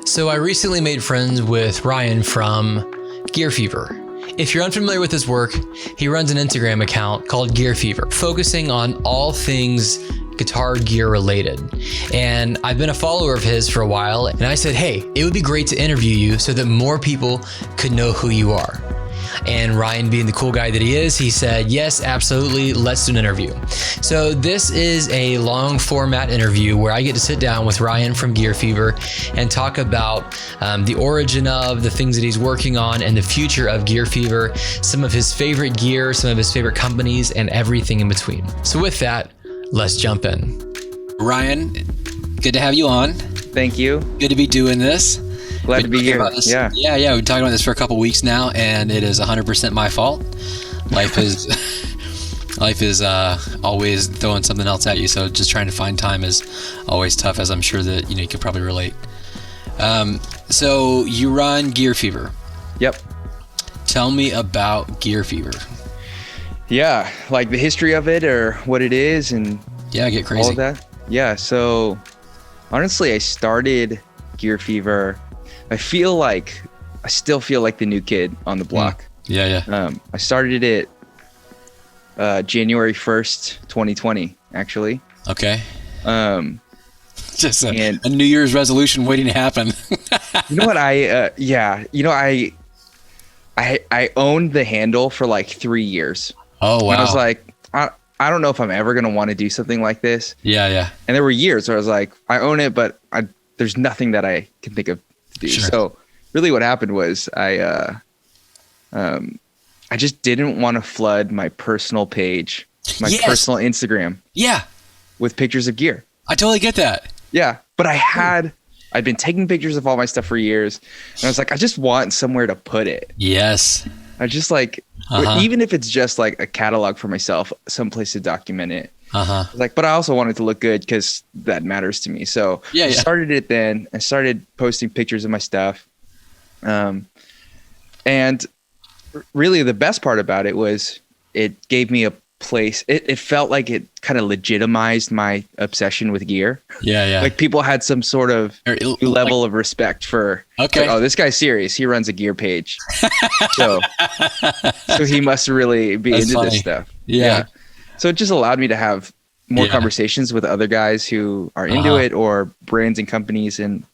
So I recently made friends with Ryan from GearFever. If you're unfamiliar with his work, he runs an Instagram account called GearFever, focusing on all things guitar gear related. And I've been a follower of his for a while, and I said, hey, it would be great to interview you so that more people could know who you are. And Ryan, being the cool guy that he is, he said, yes, absolutely, let's do an interview. So this is a long format interview where I get to sit down with Ryan from GearFever and talk about the origin of the things that he's working on and the future of GearFever, some of his favorite gear, some of his favorite companies, and everything in between. So with that, let's jump in. Ryan, good to have you on. Thank you. Good to be doing this. Glad to be here. Yeah. We've been talking about this for a couple weeks now, and it is 100% my fault. Life is always throwing something else at you, so just trying to find time is always tough, as I'm sure that you could probably relate. So you run GearFever. Yep. Tell me about GearFever. Yeah, like the history of it or what it is, and get crazy. All of that. Yeah. So honestly, I started GearFever. I still feel like the new kid on the block. Yeah. I started it January 1st, 2020, actually. Okay. Just a New Year's resolution waiting to happen. You know what? I owned the handle for like 3 years. Oh, wow. And I was like, I don't know if I'm ever going to want to do something like this. Yeah. And there were years where I was like, I own it, but there's nothing that I can think of to do. Sure. So really what happened was I just didn't want to flood my personal page, my personal Instagram. Yeah. With pictures of gear. I totally get that. Yeah. But I'd been taking pictures of all my stuff for years. And I was like, I just want somewhere to put it. Yes. I just like, even if it's just like a catalog for myself, someplace to document it. Like, but I also want it to look good because that matters to me. So I started it then. I started posting pictures of my stuff. And really the best part about it was it gave me a place. It felt like it kind of legitimized my obsession with gear. Yeah. Like people had some sort of level of respect for, okay. Oh, this guy's serious. He runs a gear page. so he must really be into this stuff. Yeah. So it just allowed me to have more conversations with other guys who are into it or brands and companies. And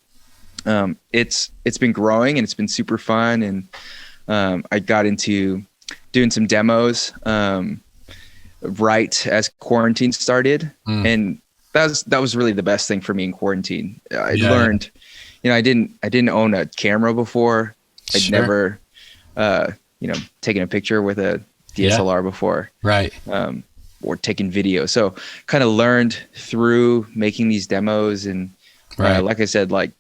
it's been growing and it's been super fun. And I got into doing some demos right as quarantine started. And that was really the best thing for me in quarantine. I learned, I didn't own a camera before. I'd never, taken a picture with a DSLR before. Right. Or taking video. So kind of learned through making these demos and like I said, like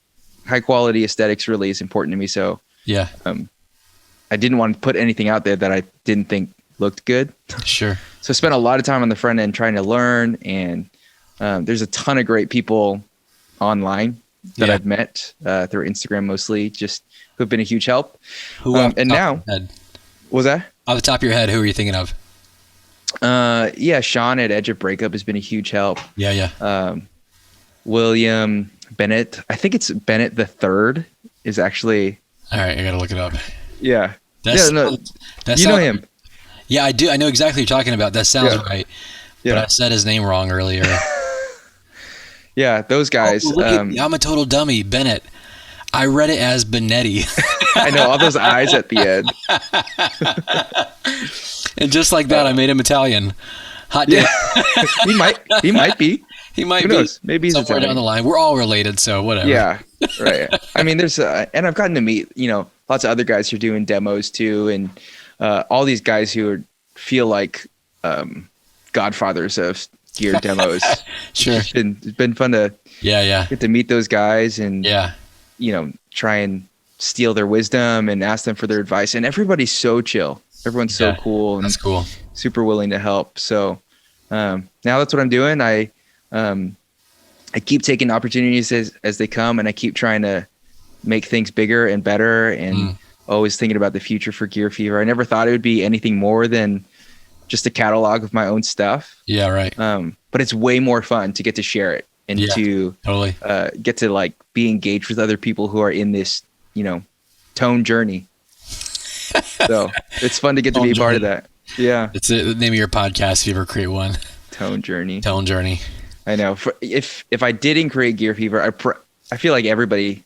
high quality aesthetics really is important to me. So I didn't want to put anything out there that I didn't think looked good. Sure. So I spent a lot of time on the front end trying to learn, and there's a ton of great people online that I've met through Instagram mostly, just who've been a huge help. Who and now was that off the top of your head? Who are you thinking of? Sean at Edge of Breakup has been a huge help. William Bennett, I think it's Bennett the Third is actually. All right, I gotta look it up. Yeah, know him. Yeah, I do. I know exactly what you're talking about. That sounds right. Yeah. But I said his name wrong earlier. Yeah, those guys. I'm a total dummy, Bennett. I read it as Benetti. I know, all those eyes at the end. And just like that, I made him Italian. Hot day. He might be. He might Who be. knows? Maybe he's somewhere Italian. down the line. We're all related, so whatever. Yeah, right. I mean, there's, and I've gotten to meet, lots of other guys who are doing demos too, and all these guys who feel like godfathers of gear demos. Sure. It's been fun to get to meet those guys and try and steal their wisdom and ask them for their advice. And everybody's so chill. Everyone's so cool and that's cool. Super willing to help. So now that's what I'm doing. I keep taking opportunities as they come, and I keep trying to make things bigger and better, and always thinking about the future for GearFever. I never thought it would be anything more than just a catalog of my own stuff. Yeah, right. But it's way more fun to get to share it and Yeah, to totally. get to like be engaged with other people who are in this, tone journey. So it's fun to get to be a part of that. Yeah. It's the name of your podcast if you ever create one. Tone journey. Tone Journey. I know. If I didn't create Gear Fever, I feel like everybody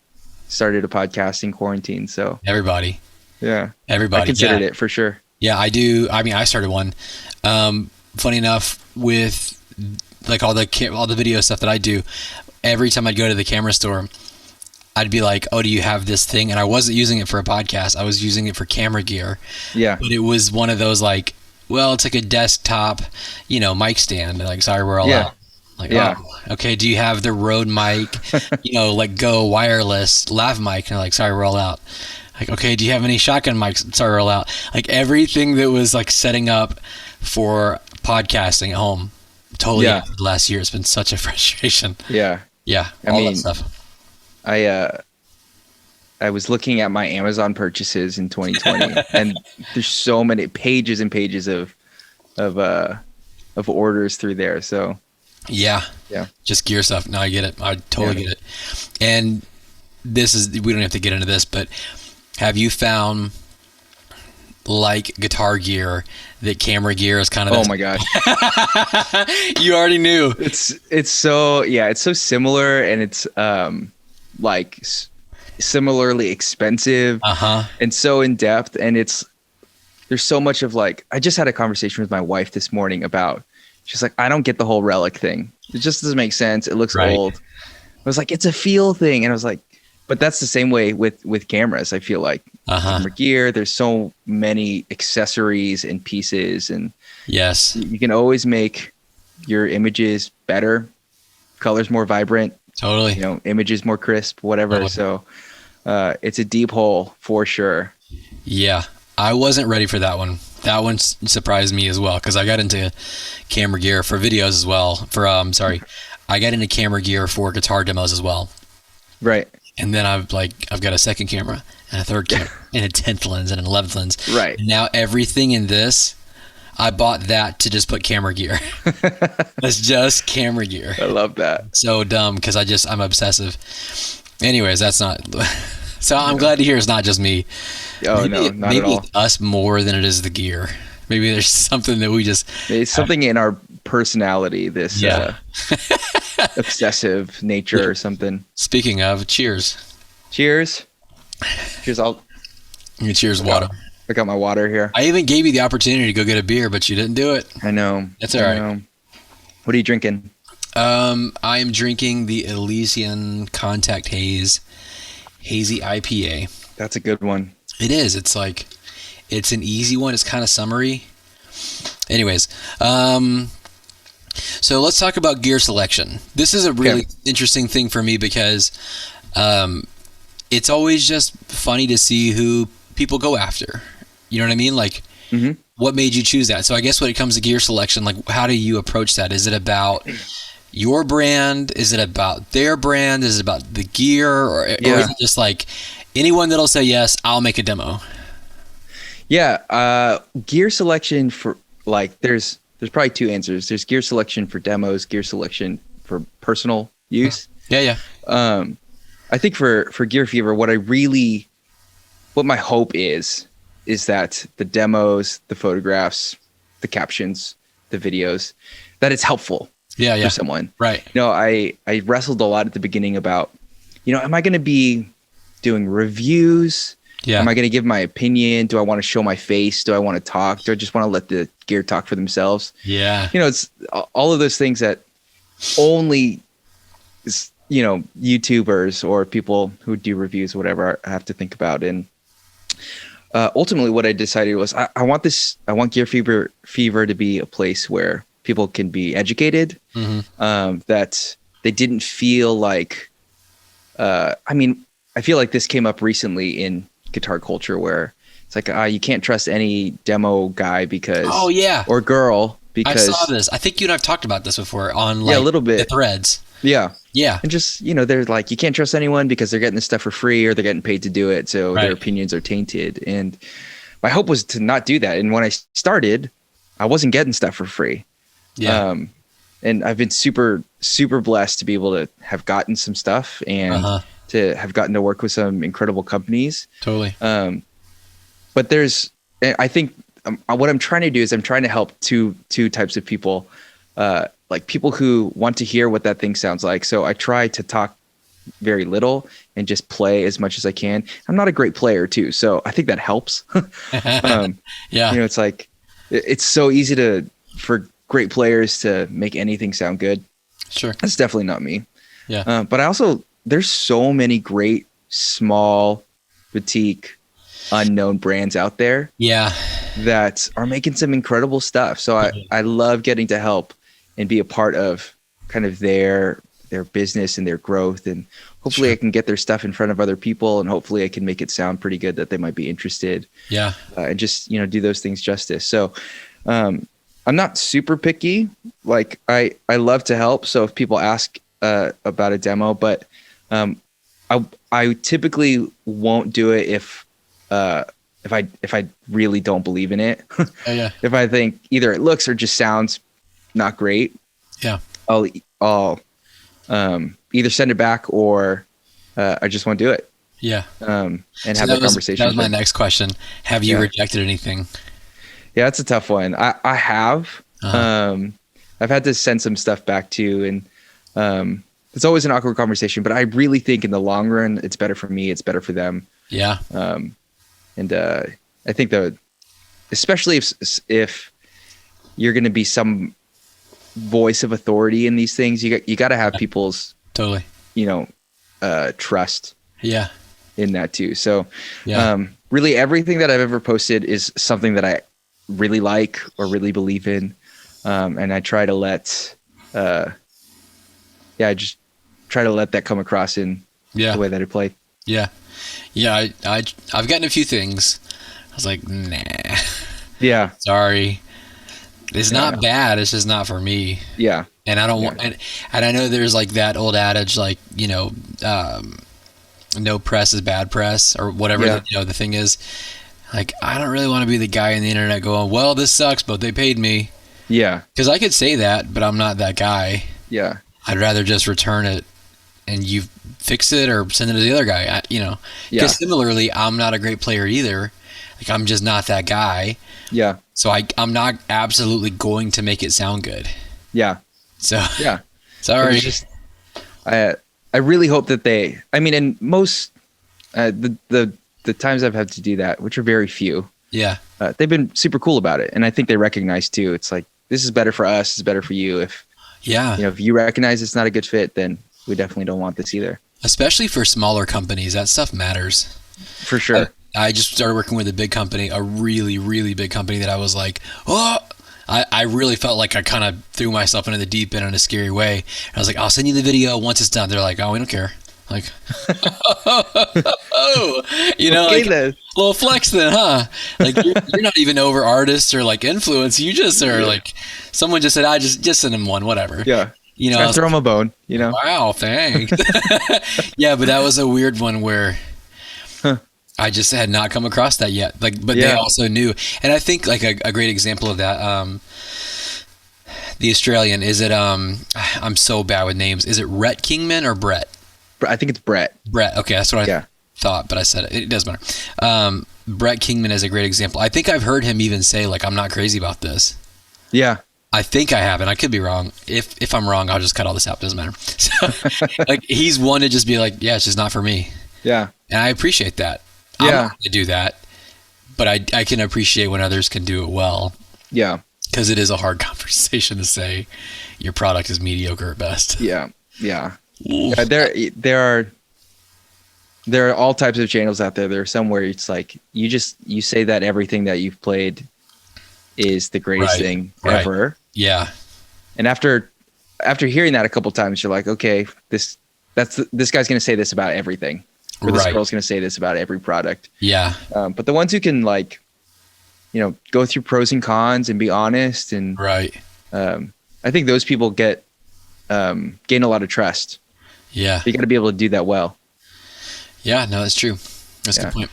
started a podcast in quarantine. So Everybody. yeah, Everybody. I considered it for sure. Yeah, I do. I mean, I started one. Funny enough, with like all the video stuff that I do, every time I'd go to the camera store, I'd be like, "Oh, do you have this thing?" And I wasn't using it for a podcast. I was using it for camera gear. Yeah. But it was one of those like, well, it's like a desktop, mic stand. Like, sorry, we're all out. Like, yeah. Oh, okay. Do you have the Rode mic? Like Go wireless lav mic? And like, sorry, we're all out. Like, okay, do you have any shotgun mics? Sorry, we're all out. Like everything that was like setting up for podcasting at home, totally Yeah. for the last year. It's been such a frustration. Yeah. Yeah, I all mean, that stuff. I was looking at my Amazon purchases in 2020, and there's so many pages and pages of orders through there. So Yeah. Just gear stuff. No, I get it. I totally get it. And we don't have to get into this, but have you found like guitar gear that camera gear is kind of? Oh my gosh. You already knew. It's so similar, and it's similarly expensive and so in depth, and there's so much of like, I just had a conversation with my wife this morning about, she's like, I don't get the whole relic thing. It just doesn't make sense. It looks old. I was like, it's a feel thing. And I was like, but that's the same way with cameras. I feel like camera gear, there's so many accessories and pieces, and yes, you can always make your images better, colors more vibrant, totally, images more crisp, whatever. Totally. So it's a deep hole for sure. Yeah, I wasn't ready for that one. That one surprised me as well, because I got into camera gear for videos as well. I got into camera gear for guitar demos as well. Right. And then I've got a second camera and a third camera and a 10th lens and an 11th lens. Right. And now everything in this, I bought that to just put camera gear. It's just camera gear. I love that. So dumb, because I'm obsessive. Anyways, that's not. So I'm glad to hear it's not just me. Oh, no, not at all. Maybe it's us more than it is the gear. Maybe there's something that we just. It's something in our personality, this obsessive nature or something. Speaking of, cheers. Cheers. Cheers. Cheers, water. I got my water here. I even gave you the opportunity to go get a beer, but you didn't do it. I know. That's all right. What are you drinking? I am drinking the Elysian Contact Hazy IPA. That's a good one. It is. It's an easy one. It's kind of summery. Anyways, so let's talk about gear selection. This is a really interesting thing for me, because it's always just funny to see who people go after. You know what I mean? Like, what made you choose that? So I guess when it comes to gear selection, like, how do you approach that? Is it about your brand? Is it about their brand? Is it about the gear? Or is it just like anyone that'll say, yes, I'll make a demo? Yeah. Gear selection for there's probably two answers. There's gear selection for demos, gear selection for personal use. Yeah. I think for Gear Fever, what my hope is that the demos, the photographs, the captions, the videos, that it's helpful for someone. Right. I wrestled a lot at the beginning about, am I going to be doing reviews? Yeah. Am I going to give my opinion? Do I want to show my face? Do I want to talk? Do I just want to let the gear talk for themselves? Yeah. It's all of those things that only, YouTubers or people who do reviews or whatever have to think about. And ultimately what I decided was I want Gear Fever to be a place where people can be educated, that they didn't feel like, I feel like this came up recently in guitar culture where it's like, you can't trust any demo guy or girl because I saw this. I think you and I've talked about this before on a little bit the threads. Yeah. Yeah. And just, they're like, you can't trust anyone because they're getting this stuff for free or they're getting paid to do it. So their opinions are tainted. And my hope was to not do that. And when I started, I wasn't getting stuff for free. Yeah. and I've been super, super blessed to be able to have gotten some stuff and to have gotten to work with some incredible companies. Totally. But I think what I'm trying to do is I'm trying to help two types of people, like people who want to hear what that thing sounds like. So I try to talk very little and just play as much as I can. I'm not a great player too, so I think that helps. It's like it's so easy for great players to make anything sound good. Sure, that's definitely not me. Yeah, but there's so many great small boutique unknown brands out there. Yeah, that are making some incredible stuff. So I love getting to help and be a part of kind of their business and their growth, and hopefully I can get their stuff in front of other people, and hopefully I can make it sound pretty good that they might be interested. Yeah. And just, do those things justice. So I'm not super picky. Like I love to help. So if people ask about a demo, but I typically won't do it if I really don't believe in it. If I think either it looks or just sounds not great, I'll either send it back or I just won't do it. And have that conversation. That was my next question. Have you rejected anything? Yeah, that's a tough one. I have. I've had to send some stuff back too, and it's always an awkward conversation. But I really think in the long run, it's better for me. It's better for them. Yeah. And I think especially if you're going to be some voice of authority in these things, you got to have people's totally, trust. Yeah. In that too. So, really everything that I've ever posted is something that I really like or really believe in. And I try to I just try to let that come across in the way that I play. Yeah. Yeah. I've gotten a few things. I was like, nah. Yeah. Sorry. It's not bad. It's just not for me. Yeah. And I don't want, and I know there's like that old adage, like, no press is bad press or whatever, the thing is. Like, I don't really want to be the guy on the internet going, well, this sucks, but they paid me. Yeah. Because I could say that, but I'm not that guy. Yeah. I'd rather just return it and you fix it or send it to the other guy, Because similarly, I'm not a great player either. Like, I'm just not that guy. Yeah. So I'm not absolutely going to make it sound good. Yeah. So, yeah. Sorry. I really hope that and most, the times I've had to do that, which are very few. Yeah. They've been super cool about it. And I think they recognize too. It's like, this is better for us. It's better for you. If you recognize it's not a good fit, then we definitely don't want this either. Especially for smaller companies, that stuff matters. For sure. I just started working with a big company, a really, really big company that I was like, oh, I really felt like I kind of threw myself into the deep end in a scary way. And I was like, I'll send you the video once it's done. They're like, oh, we don't care. Like, okay, like, little flex then, huh? Like, you're not even over artists or like influence. You just are like, someone just said, I just send them one, whatever. Yeah. I throw them a bone, Wow, thanks. Yeah, but that was a weird one where I just had not come across that yet. Like, but they also knew. And I think like a great example of that, the Australian, is it, I'm so bad with names. Is it Rhett Kingman or Brett? I think it's Brett. Brett. Okay. That's what I thought, but I said it. It doesn't matter. Brett Kingman is a great example. I think I've heard him even say like, I'm not crazy about this. Yeah. I think I have, and I could be wrong. If I'm wrong, I'll just cut all this out. Doesn't matter. So, like, he's one to just be like, yeah, it's just not for me. Yeah. And I appreciate that. Yeah. I'm not going to do that, but I can appreciate when others can do it well. Yeah. Because it is a hard conversation to say your product is mediocre at best. Yeah. Yeah. There are all types of channels out there. There are some where it's like you say that everything that you've played is the greatest thing ever. Yeah. And after hearing that a couple times, you're like, okay, this guy's going to say this about everything. Or this girl's going to say this about every product. Yeah. But the ones who can like, go through pros and cons and be honest and I think those people gain a lot of trust. Yeah. You got to be able to do that well. Yeah, no, that's true. That's a good point.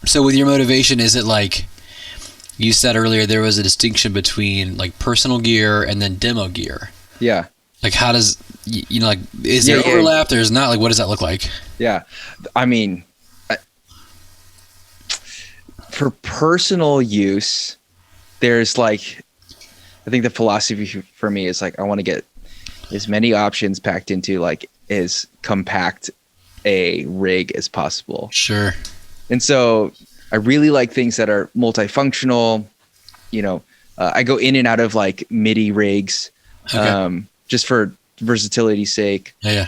So with your motivation, is it like you said earlier, there was a distinction between like personal gear and then demo gear? Yeah. Like how does, like, is there overlap? There's not, like, what does that look like? Yeah. I mean, for personal use, there's like, I think the philosophy for me is like, I want to get as many options packed into like as compact a rig as possible. Sure. And so I really like things that are multifunctional. I go in and out of like MIDI rigs, just for versatility's sake. Yeah.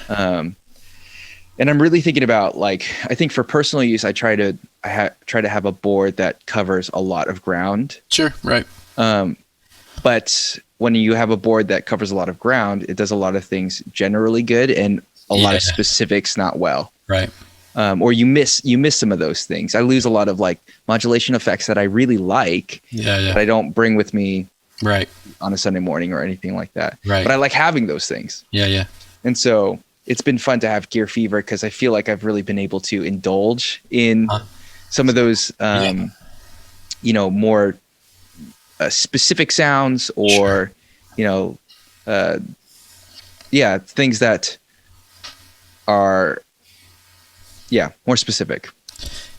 And I'm really thinking about like, I think for personal use, I try to have a board that covers a lot of ground. Sure. Right. But when you have a board that covers a lot of ground, it does a lot of things generally good and a lot of specifics not well. Right. Or you miss some of those things. I lose a lot of like modulation effects that I really like, that I don't bring with me on a Sunday morning or anything like that. Right. But I like having those things. Yeah. And so it's been fun to have GearFever because I feel like I've really been able to indulge in some of those, more specific sounds or, things that are, more specific.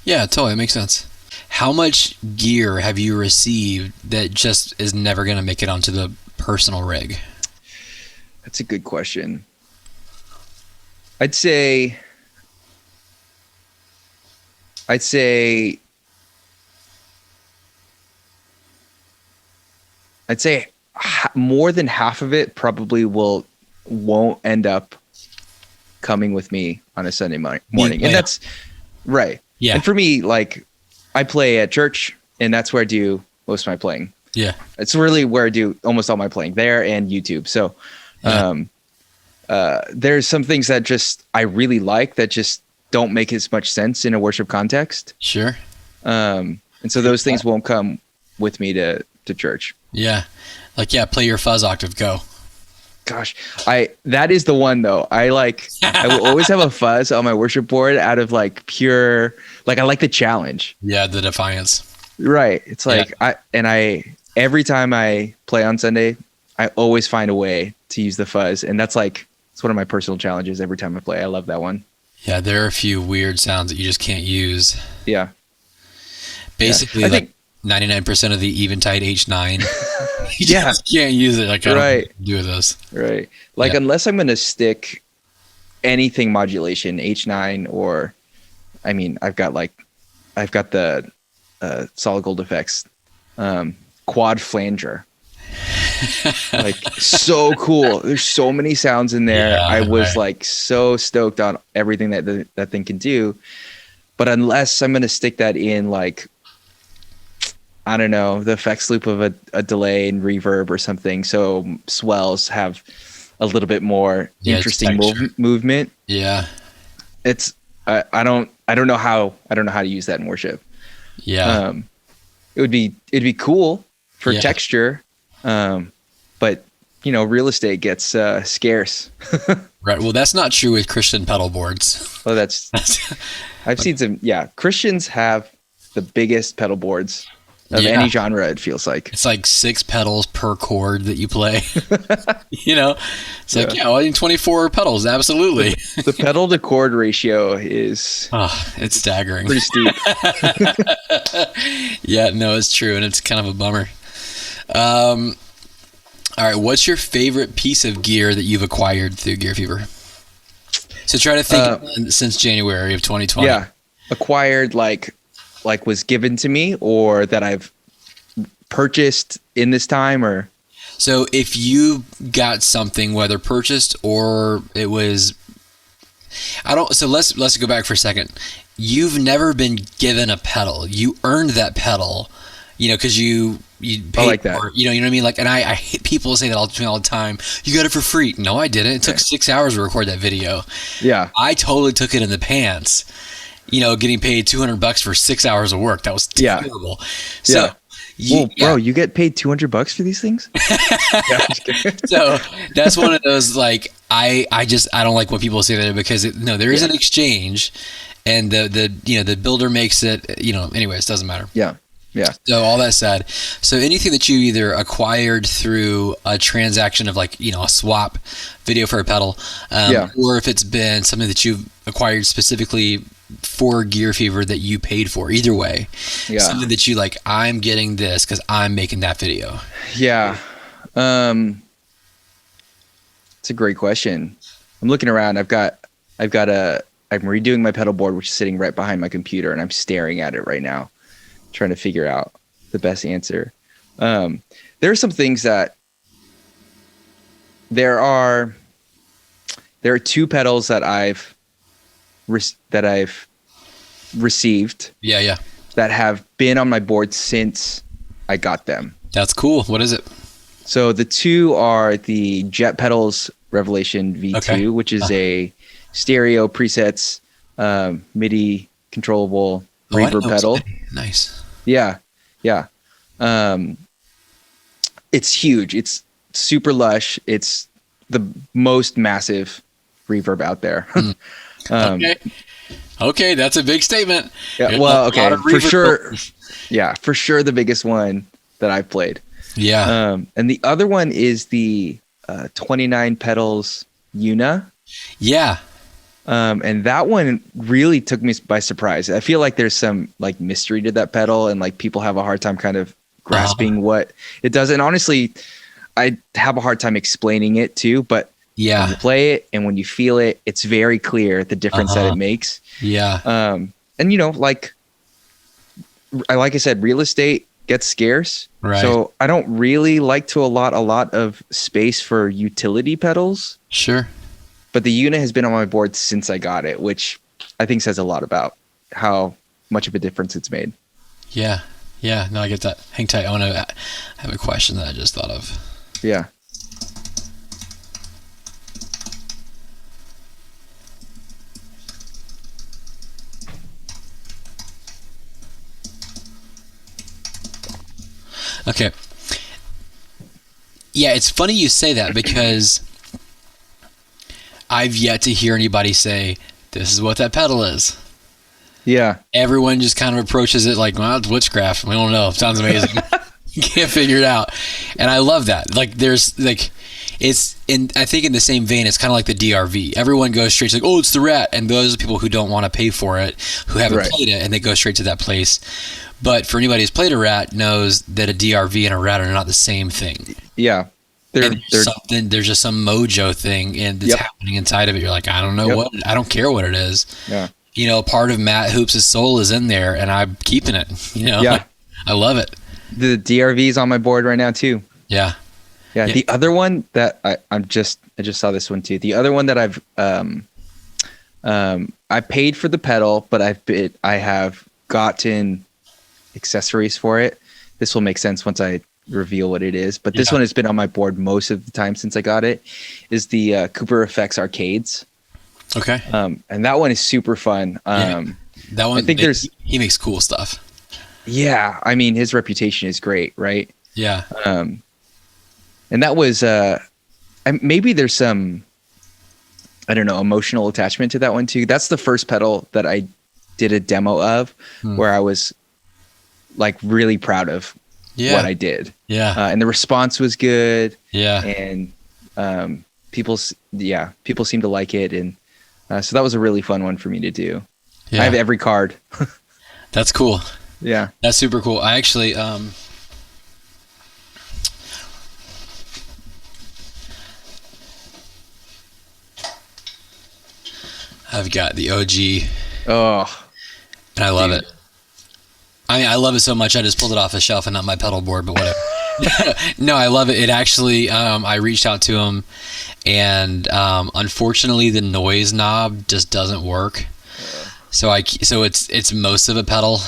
Yeah, totally. That makes sense. How much gear have you received that just is never going to make it onto the personal rig? That's a good question. I'd say more than half of it probably won't end up coming with me on a Sunday morning. And that's right. Yeah. And for me, like I play at church and that's where I do most of my playing. Yeah. It's really where I do almost all my playing, there and YouTube. So, there's some things that just I really like that just don't make as much sense in a worship context. Sure. And so those things won't come with me to church. Yeah. Like, play your fuzz octave, go. Gosh, that is the one though. I will always have a fuzz on my worship board out of like pure, like I like the challenge. Yeah. The defiance. Right. It's like, every time I play on Sunday, I always find a way to use the fuzz. And it's one of my personal challenges every time I play. I love that one. Yeah. There are a few weird sounds that you just can't use. Yeah. Basically, I think 99% of the Eventide H9, you just can't use it. Like, I don't do those. Right. Like, unless I'm going to stick anything modulation, H9, or, I mean, I've got the Solid Gold Effects quad flanger. Like, so cool. There's so many sounds in there. I was like so stoked on everything that thing can do. But unless I'm going to stick that in, like, I don't know, the effects loop of a delay and reverb or something, so swells have a little bit more interesting movement. Yeah, it's I don't know how to use that in worship. Yeah, it'd be cool for texture, but real estate gets scarce. Right. Well, that's not true with Christian pedal boards. Well, I've seen some. Yeah, Christians have the biggest pedal boards of any genre, it feels like. It's like 6 pedals per chord that you play. It's like, I need 24 pedals. Absolutely. The pedal to chord ratio is it's staggering. Pretty steep. Yeah, no, it's true. And it's kind of a bummer. All right. What's your favorite piece of gear that you've acquired through GearFever? So try to think since January of 2020. Yeah. Acquired like was given to me or that I've purchased in this time, or so if you got something, whether purchased or it was, so let's go back for a second. You've never been given a pedal. You earned that pedal, because you paid I like that. for it, you know what I mean? Like, and I hate people say that all the time. You got it for free. No, I didn't. It took 6 hours to record that video. Yeah. I totally took it in the pants. Getting paid $200 for 6 hours of work. That was terrible. So, you get paid $200 for these things? So that's one of those, like, I don't like when people say that, because there is an exchange, and the builder makes it, anyways, doesn't matter. Yeah. Yeah. So all that said, so anything that you either acquired through a transaction of like, a swap video for a pedal, or if it's been something that you've acquired specifically for GearFever that you paid for, either way, something that you like, I'm getting this because I'm making that video. Yeah. It's a great question. I'm looking around. I'm redoing my pedal board, which is sitting right behind my computer, and I'm staring at it right now, trying to figure out the best answer. There are some things that there are 2 pedals that I've received. Yeah. That have been on my board since I got them. That's cool. What is it? So the 2 are the Jet Pedals Revelation V2, which is a stereo presets, MIDI controllable reverb pedal. Nice. Yeah. It's huge. It's super lush. It's the most massive reverb out there. Okay, that's a big statement. Yeah, well, okay, for sure. Yeah, for sure the biggest one that I've played. Yeah. And the other one is the 29 pedals Una. Yeah. And that one really took me by surprise. I feel like there's some like mystery to that pedal, and like people have a hard time kind of grasping what it does. And honestly, I have a hard time explaining it too, but when you play it and when you feel it, it's very clear the difference that it makes. Yeah. And like I said, real estate gets scarce. Right. So I don't really like to allot a lot of space for utility pedals. Sure. But the Una has been on my board since I got it, which I think says a lot about how much of a difference it's made. Yeah. Yeah. No, I get that. Hang tight. I have a question that I just thought of. Yeah. Okay. Yeah, it's funny you say that because I've yet to hear anybody say, this is what that pedal is. Yeah. Everyone just kind of approaches it like, well, it's witchcraft. We don't know. It sounds amazing. You can't figure it out. And I love that. Like there's like, it's in, I think in the same vein, it's kind of like the DRV. Everyone goes straight to like, oh, it's the Rat. And those are people who don't want to pay for it, who haven't played it, and they go straight to that place. But for anybody who's played a Rat knows that a DRV and a Rat are not the same thing. Yeah. There's just some mojo thing that's happening inside of it. You're like, I don't know I don't care what it is. Yeah. Part of Matt Hoops' soul is in there and I'm keeping it, Yeah. I love it. The DRV is on my board right now too. Yeah. Yeah. The other one that I just saw this one too. The other one that I've, I paid for the pedal, but I have gotten accessories for it. This will make sense once I reveal what it is, but this one has been on my board most of the time since I got it, is the Cooper Effects arcades. Okay. And that one is super fun. That one, I think he makes cool stuff. Yeah. I mean, his reputation is great, right? Yeah. And that was, maybe there's some, I don't know, emotional attachment to that one too. That's the first pedal that I did a demo of where I was like really proud of what I did. Yeah. And the response was good. Yeah. And people seem to like it. And so that was a really fun one for me to do. Yeah. I have every card. That's cool. Yeah. That's super cool. I actually, I've got the OG. Oh. And I love it. I mean, I love it so much I just pulled it off a shelf and not my pedal board, but whatever. No, I love it. It actually, I reached out to him, and unfortunately, the noise knob just doesn't work. So it's most of a pedal.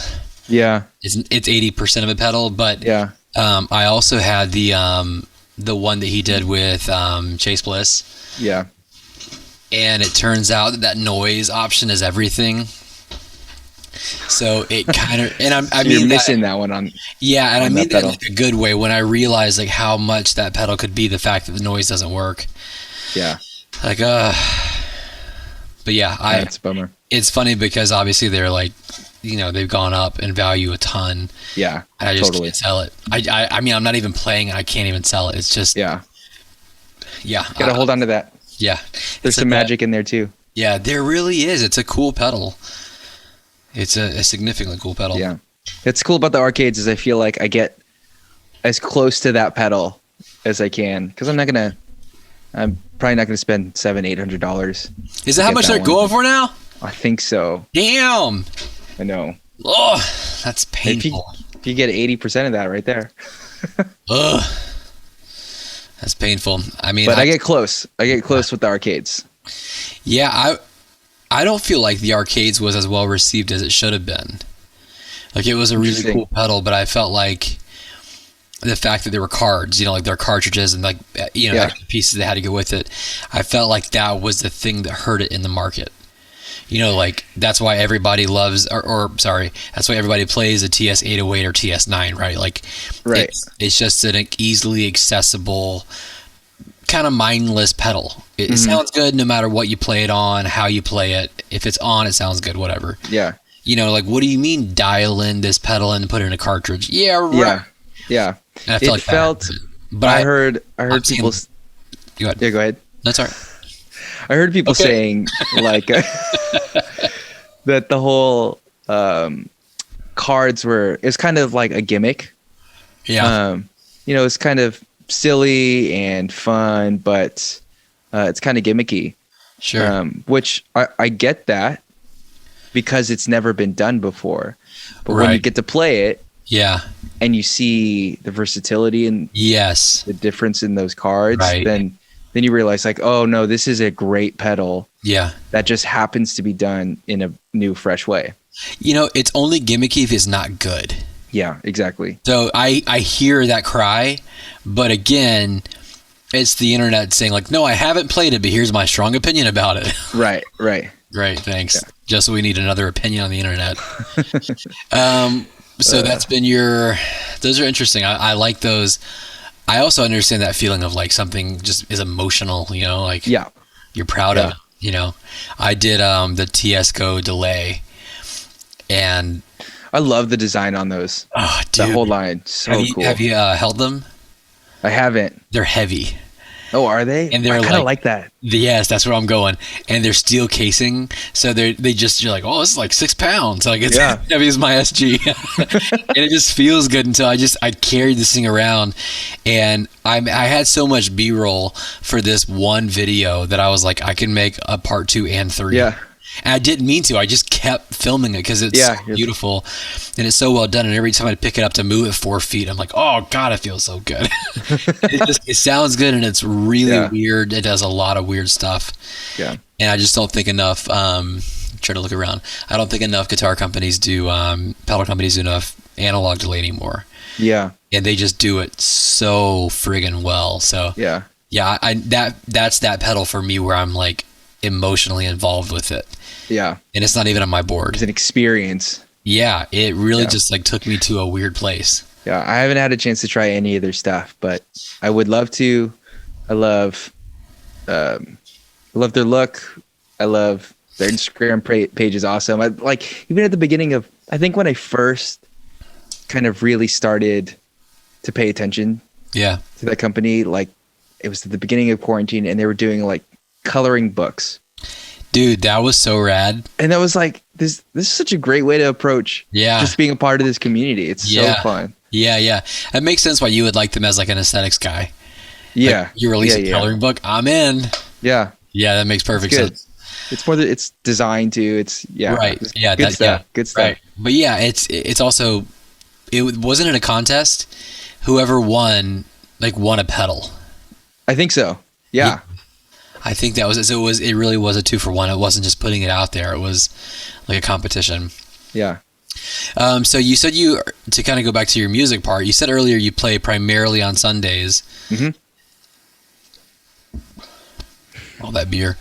Yeah. It's 80% of a pedal, but yeah. I also had the one that he did with Chase Bliss. Yeah. And it turns out that noise option is everything. So it kind of, and I mean, you're missing that one on. Yeah, and I mean that in like a good way. When I realized like how much that pedal could be, the fact that the noise doesn't work. Yeah. Like, But yeah, That's a bummer. it's funny because obviously they're like, they've gone up in value a ton. Yeah, And I just totally. can't sell it. I mean, I'm not even playing. I can't even sell it. It's just, Yeah, yeah. gotta hold on to that. Yeah. There's some magic in there too. Yeah, there really is. It's a cool pedal. It's a significantly cool pedal. Yeah. It's cool about the arcades is I feel like I get as close to that pedal as I can because I'm probably not gonna spend $700-800. Is that how much they're going for now? I think so. Damn. I know. Oh, that's painful. If you get 80% of that right there. Ugh. That's painful. I mean, But I get close. I get close with the arcades. Yeah, I don't feel like the arcades was as well received as it should have been. Like, it was a really cool pedal, but I felt like the fact that there were cards, like there are cartridges and like, extra pieces that had to go with it. I felt like that was the thing that hurt it in the market. Like that's why everybody loves, that's why everybody plays a TS-808 or TS-9, right? Like, right. It's just an easily accessible, kind of mindless pedal. It sounds good no matter what you play it on, how you play it. If it's on, it sounds good, whatever. Yeah. Like, what do you mean dial in this pedal and put it in a cartridge? Yeah, right. Yeah. And I feel like that. But I heard people. Go ahead. Yeah, go ahead. That's all right. I heard people saying like that the whole cards it's kind of like a gimmick. Yeah. It's kind of silly and fun, but it's kind of gimmicky. Sure. Which I get that because it's never been done before. But when you get to play it, yeah, and you see the versatility and the difference in those cards, then you realize like, oh no, this is a great pedal. Yeah. That just happens to be done in a new, fresh way. It's only gimmicky if it's not good. Yeah, exactly. So I hear that cry, but again, it's the internet saying like, no, I haven't played it, but here's my strong opinion about it. Right. Great, thanks. Yeah. Just so we need another opinion on the internet. So that's been those are interesting. I like those. I also understand that feeling of like something just is emotional, like you're proud of it, I did the TS Go delay, and I love the design on those. Oh, dude. The whole line, so cool. Have you held them? I haven't. They're heavy. Oh, are they? And they're I kind of like that. Yes, that's where I'm going. And they're steel casing, so you're like, oh, this is like 6 pounds. Like it's heavy as my SG, and it just feels good until I carried this thing around, and I had so much B-roll for this one video that I was like, I can make a part 2 and 3. Yeah. And I didn't mean to. I just kept filming it because it's so beautiful and it's so well done. And every time I pick it up to move it 4 feet, I'm like, oh God, it feels so good. It sounds good and it's really weird. It does a lot of weird stuff. Yeah. And I just don't think enough, try to look around. I don't think enough guitar companies pedal companies do enough analog delay anymore. Yeah. And they just do it so friggin' well. So yeah, that's that pedal for me where I'm like emotionally involved with it. Yeah. And it's not even on my board. It's an experience. Yeah. It really just like took me to a weird place. Yeah. I haven't had a chance to try any of their stuff, but I would love to. I love their look. I love their Instagram page is awesome. I like even at the beginning of, I think when I first kind of really started to pay attention to that company, like it was at the beginning of quarantine and they were doing like coloring books. Dude, that was so rad. And that was like, this is such a great way to approach just being a part of this community. It's so fun. Yeah. It makes sense why you would like them as like an aesthetics guy. Yeah. Like you release a coloring book, I'm in. Yeah. Yeah, that makes perfect sense. It's more that it's designed to, it's right. Yeah. Good stuff. Good stuff. Right. But yeah, it's also, it wasn't in a contest. Whoever won a pedal. I think so. Yeah. I think that was it. So it really was a 2-for-1. It wasn't just putting it out there. It was like a competition. Yeah. So you said to kind of go back to your music part, you said earlier you play primarily on Sundays. Mm-hmm. All that beer.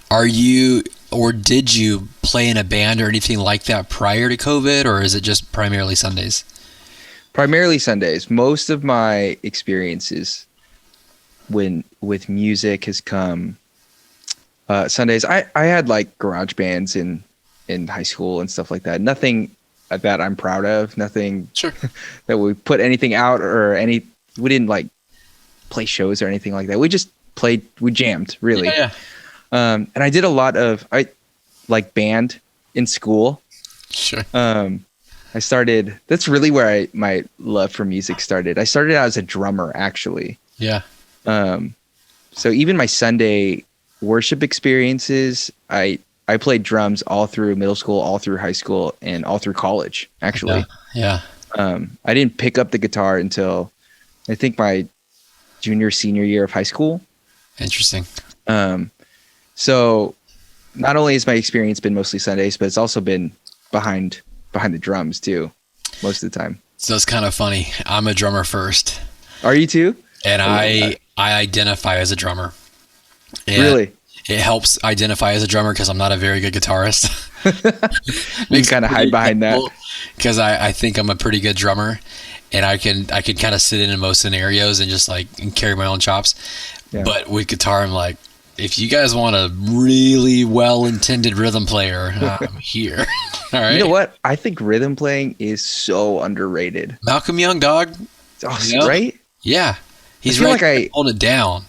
Are you, or did you play in a band or anything like that prior to COVID, or is it just primarily Sundays? Primarily Sundays. Most of my experiences with music has come Sundays. I had like garage bands in high school and stuff like that. Nothing that I'm proud of. Nothing Sure. that we put anything out or we didn't like play shows or anything like that. We just played, we jammed really. Yeah. And I did a lot of, like band in school. Sure. I started, that's really where my love for music started. I started out as a drummer actually. Yeah. So even my Sunday worship experiences, I played drums all through middle school, all through high school, and all through college, actually. Yeah. I didn't pick up the guitar until I think my senior year of high school. Interesting. So not only has my experience been mostly Sundays, but it's also been behind the drums too, most of the time. So it's kind of funny. I'm a drummer first. Are you too? And I identify as a drummer. And really? It helps identify as a drummer because I'm not a very good guitarist. You kind of hide behind that. Because I think I'm a pretty good drummer, and I can kind of sit in most scenarios and just like and carry my own chops. Yeah. But with guitar, I'm like, if you guys want a really well-intended rhythm player, I'm here. All right. You know what? I think rhythm playing is so underrated. Malcolm Young, dog. Oh, right? Yeah. He's right. Like hold it down.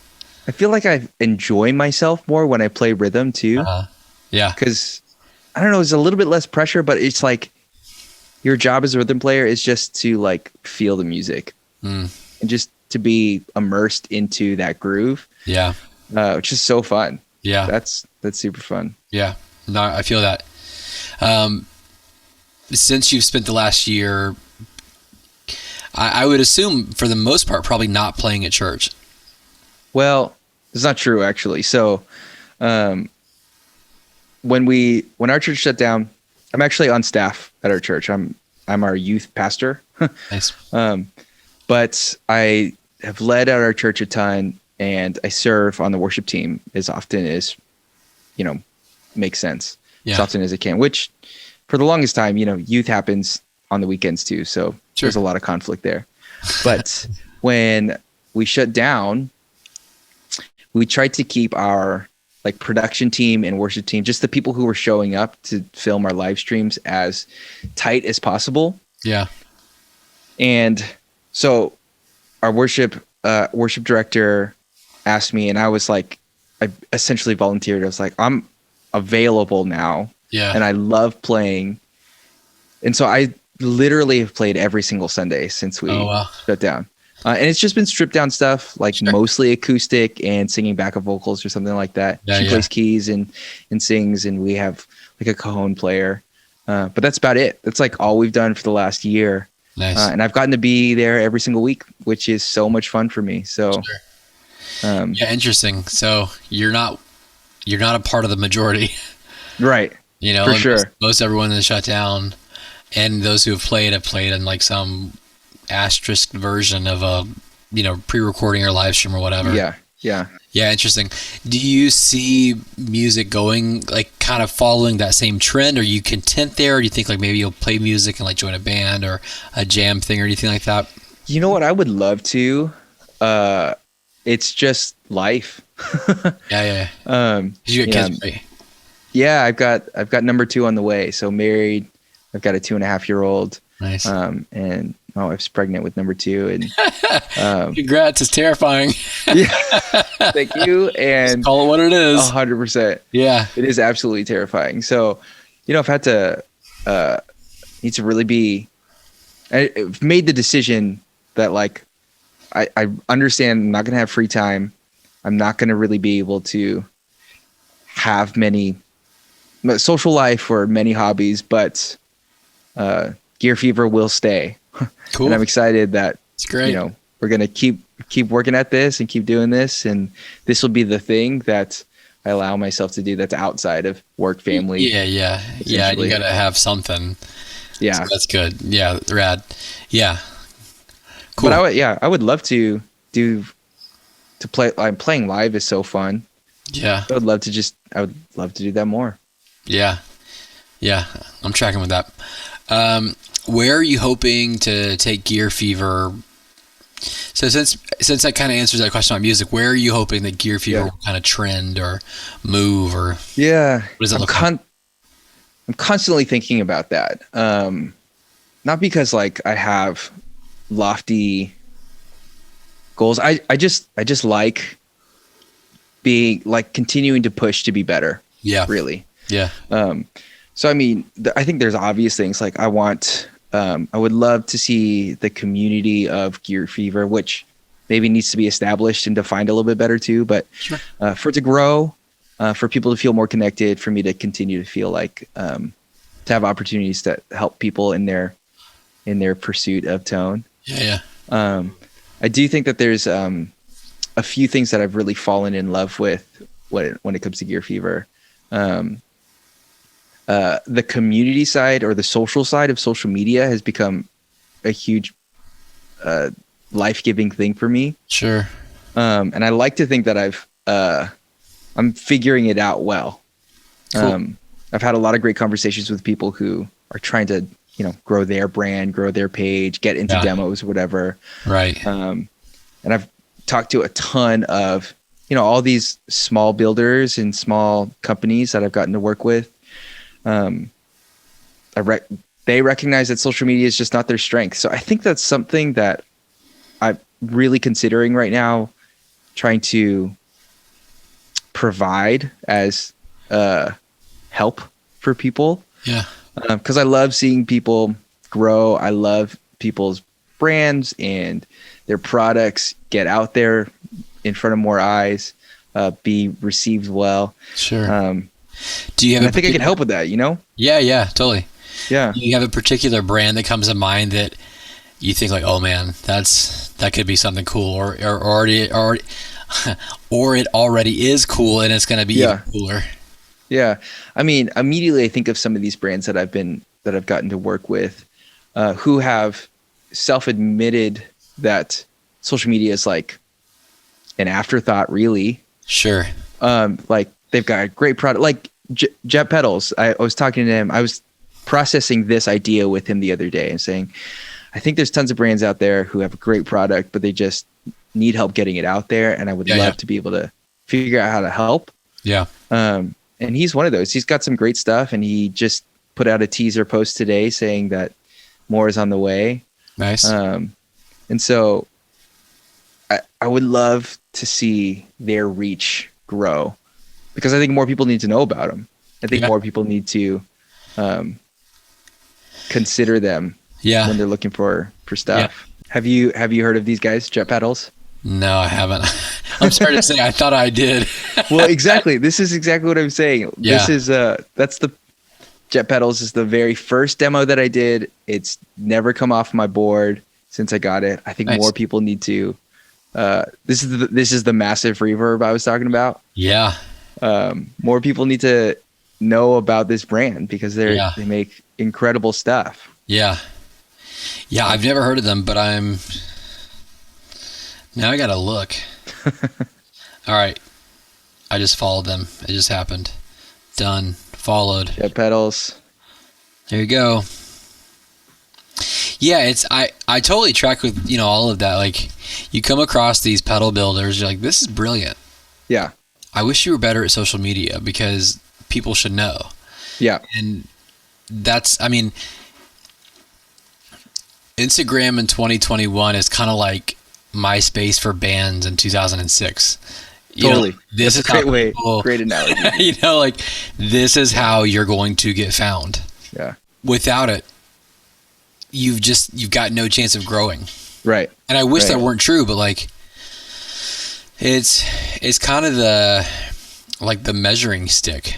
I feel like I enjoy myself more when I play rhythm too. Yeah. Because I don't know, it's a little bit less pressure, but it's like your job as a rhythm player is just to like feel the music and just to be immersed into that groove. Yeah. Which is so fun. Yeah. That's super fun. Yeah. No, I feel that. Since you've spent the last year, I would assume for the most part, probably not playing at church. Well, it's not true actually. So, when our church shut down, I'm actually on staff at our church. I'm our youth pastor. Nice. But I have led at our church a ton, and I serve on the worship team as often as, makes sense. As often as I can, which for the longest time, youth happens on the weekends too. So there's a lot of conflict there. But when we shut down, we tried to keep our like production team and worship team, just the people who were showing up to film our live streams, as tight as possible. Yeah. And so our worship director asked me, and I was like, I essentially volunteered. I was like, I'm available now. Yeah. And I love playing. And so I literally have played every single Sunday since we shut down. And it's just been stripped down stuff, like mostly acoustic and singing backup vocals or something like that. She plays keys and sings, and we have like a cajon player. But that's about it. That's like all we've done for the last year. Nice. And I've gotten to be there every single week, which is so much fun for me. So, interesting. So you're not a part of the majority, right? For sure. Most everyone is shut down, and those who have played in like some asterisk version of a pre-recording or live stream or whatever. Yeah, interesting. Do you see music going like kind of following that same trend? Are you content there, or do you think like maybe you'll play music and like join a band or a jam thing or anything like that? You know what, I would love to. It's just life. Yeah. You got kids, right? Yeah, I've got number 2 on the way. So married. I've got a 2.5-year-old. Nice. And my wife's pregnant with number 2, and congrats, it's terrifying. Yeah, thank you. And just call it what it is. 100%. Yeah, it is absolutely terrifying. So, I've had to need to really be. I've made the decision that like I understand I'm not gonna have free time. I'm not gonna really be able to have many social life or many hobbies, but GearFever will stay. Cool. And I'm excited that it's great. We're gonna keep working at this and keep doing this, and this will be the thing that I allow myself to do that's outside of work, family. Yeah. You gotta have something. Yeah, so that's good. Yeah, rad. Yeah, cool. But I would love to play. Playing live is so fun. Yeah, I would love to do that more. Yeah, I'm tracking with that. Where are you hoping to take GearFever So since that kind of answers that question about music, where are you hoping that GearFever will kind of trend or move, or Yeah, what does it look like? I'm constantly thinking about that. Not because like I have lofty goals. I just like being like continuing to push to be better. Yeah. Really. Yeah. So I mean, I think there's obvious things like I would love to see the community of GearFever, which maybe needs to be established and defined a little bit better too. But Sure. For it to grow, for people to feel more connected, for me to continue to feel like to have opportunities to help people in their pursuit of tone. Yeah. Yeah. I do think that there's a few things that I've really fallen in love with when it comes to GearFever. The community side or the social side of social media has become a huge life-giving thing for me. Sure. And I like to think that I'm figuring it out well. Cool. I've had a lot of great conversations with people who are trying to, grow their brand, grow their page, get into demos, whatever. Right. And I've talked to a ton of, all these small builders and small companies that I've gotten to work with. They recognize that social media is just not their strength. So I think that's something that I'm really considering right now, trying to provide as help for people. Yeah. Because I love seeing people grow. I love people's brands and their products get out there in front of more eyes, be received well. Sure. Do you have? I think I can help with that. Yeah. Totally. Yeah. Do you have a particular brand that comes to mind that you think like, oh man, that could be something cool, or already, or it already is cool and it's going to be even cooler. Yeah. I mean, immediately I think of some of these brands that I've gotten to work with, who have self-admitted that social media is like an afterthought, really. Sure. Like they've got a great product, like Jet Pedals. I was talking to him. I was processing this idea with him the other day and saying, I think there's tons of brands out there who have a great product, but they just need help getting it out there. And I would love to be able to figure out how to help. Yeah. And he's one of those. He's got some great stuff, and he just put out a teaser post today saying that more is on the way. Nice. And so I would love to see their reach grow, because I think more people need to know about them. I think more people need to consider them when they're looking for stuff. Yeah. Have you heard of these guys, Jet Pedals? No, I haven't. I'm sorry to say, I thought I did. Well, exactly. This is exactly what I'm saying. Yeah. This is that's the Jet Pedals is the very first demo that I did. It's never come off my board since I got it. I think more people need to. This is the massive reverb I was talking about. Yeah. More people need to know about this brand, because they make incredible stuff. Yeah. Yeah, I've never heard of them, but now I gotta look. All right. I just followed them. It just happened. Done. Followed. Jet Pedals. There you go. Yeah, I totally track with, all of that. Like, you come across these pedal builders, you're like, this is brilliant. Yeah. I wish you were better at social media, because people should know. Yeah. And Instagram in 2021 is kind of like MySpace for bands in 2006. Totally. This is a great analogy. Like, this is how you're going to get found. Yeah. Without it, you've got no chance of growing. Right. And I wish that weren't true, but like, it's kind of the measuring stick.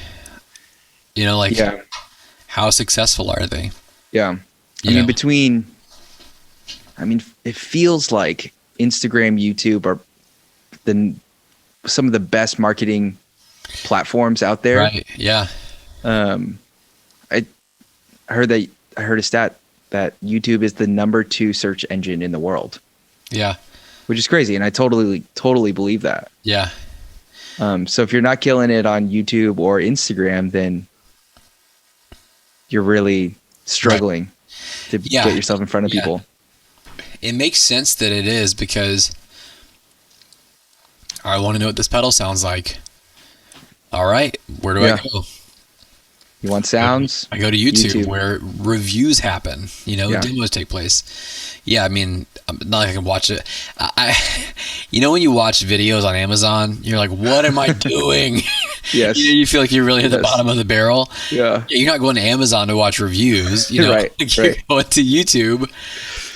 How successful are they? Yeah. It feels like Instagram, YouTube are some of the best marketing platforms out there. Right. Yeah. I heard a stat that YouTube is the number 2 search engine in the world. Yeah. Which is crazy, and I totally believe that. Yeah. So if you're not killing it on YouTube or Instagram, then you're really struggling to get yourself in front of people. it makes sense that it is, because I want to know what this pedal sounds like. All right, where do I go? You want sounds? I go to YouTube, where reviews happen, demos take place. Yeah, I mean, not like I can watch it. When you watch videos on Amazon, you're like, what am I doing? Yes. You feel like you're really at the bottom of the barrel. Yeah. You're not going to Amazon to watch reviews. Right. You're going to YouTube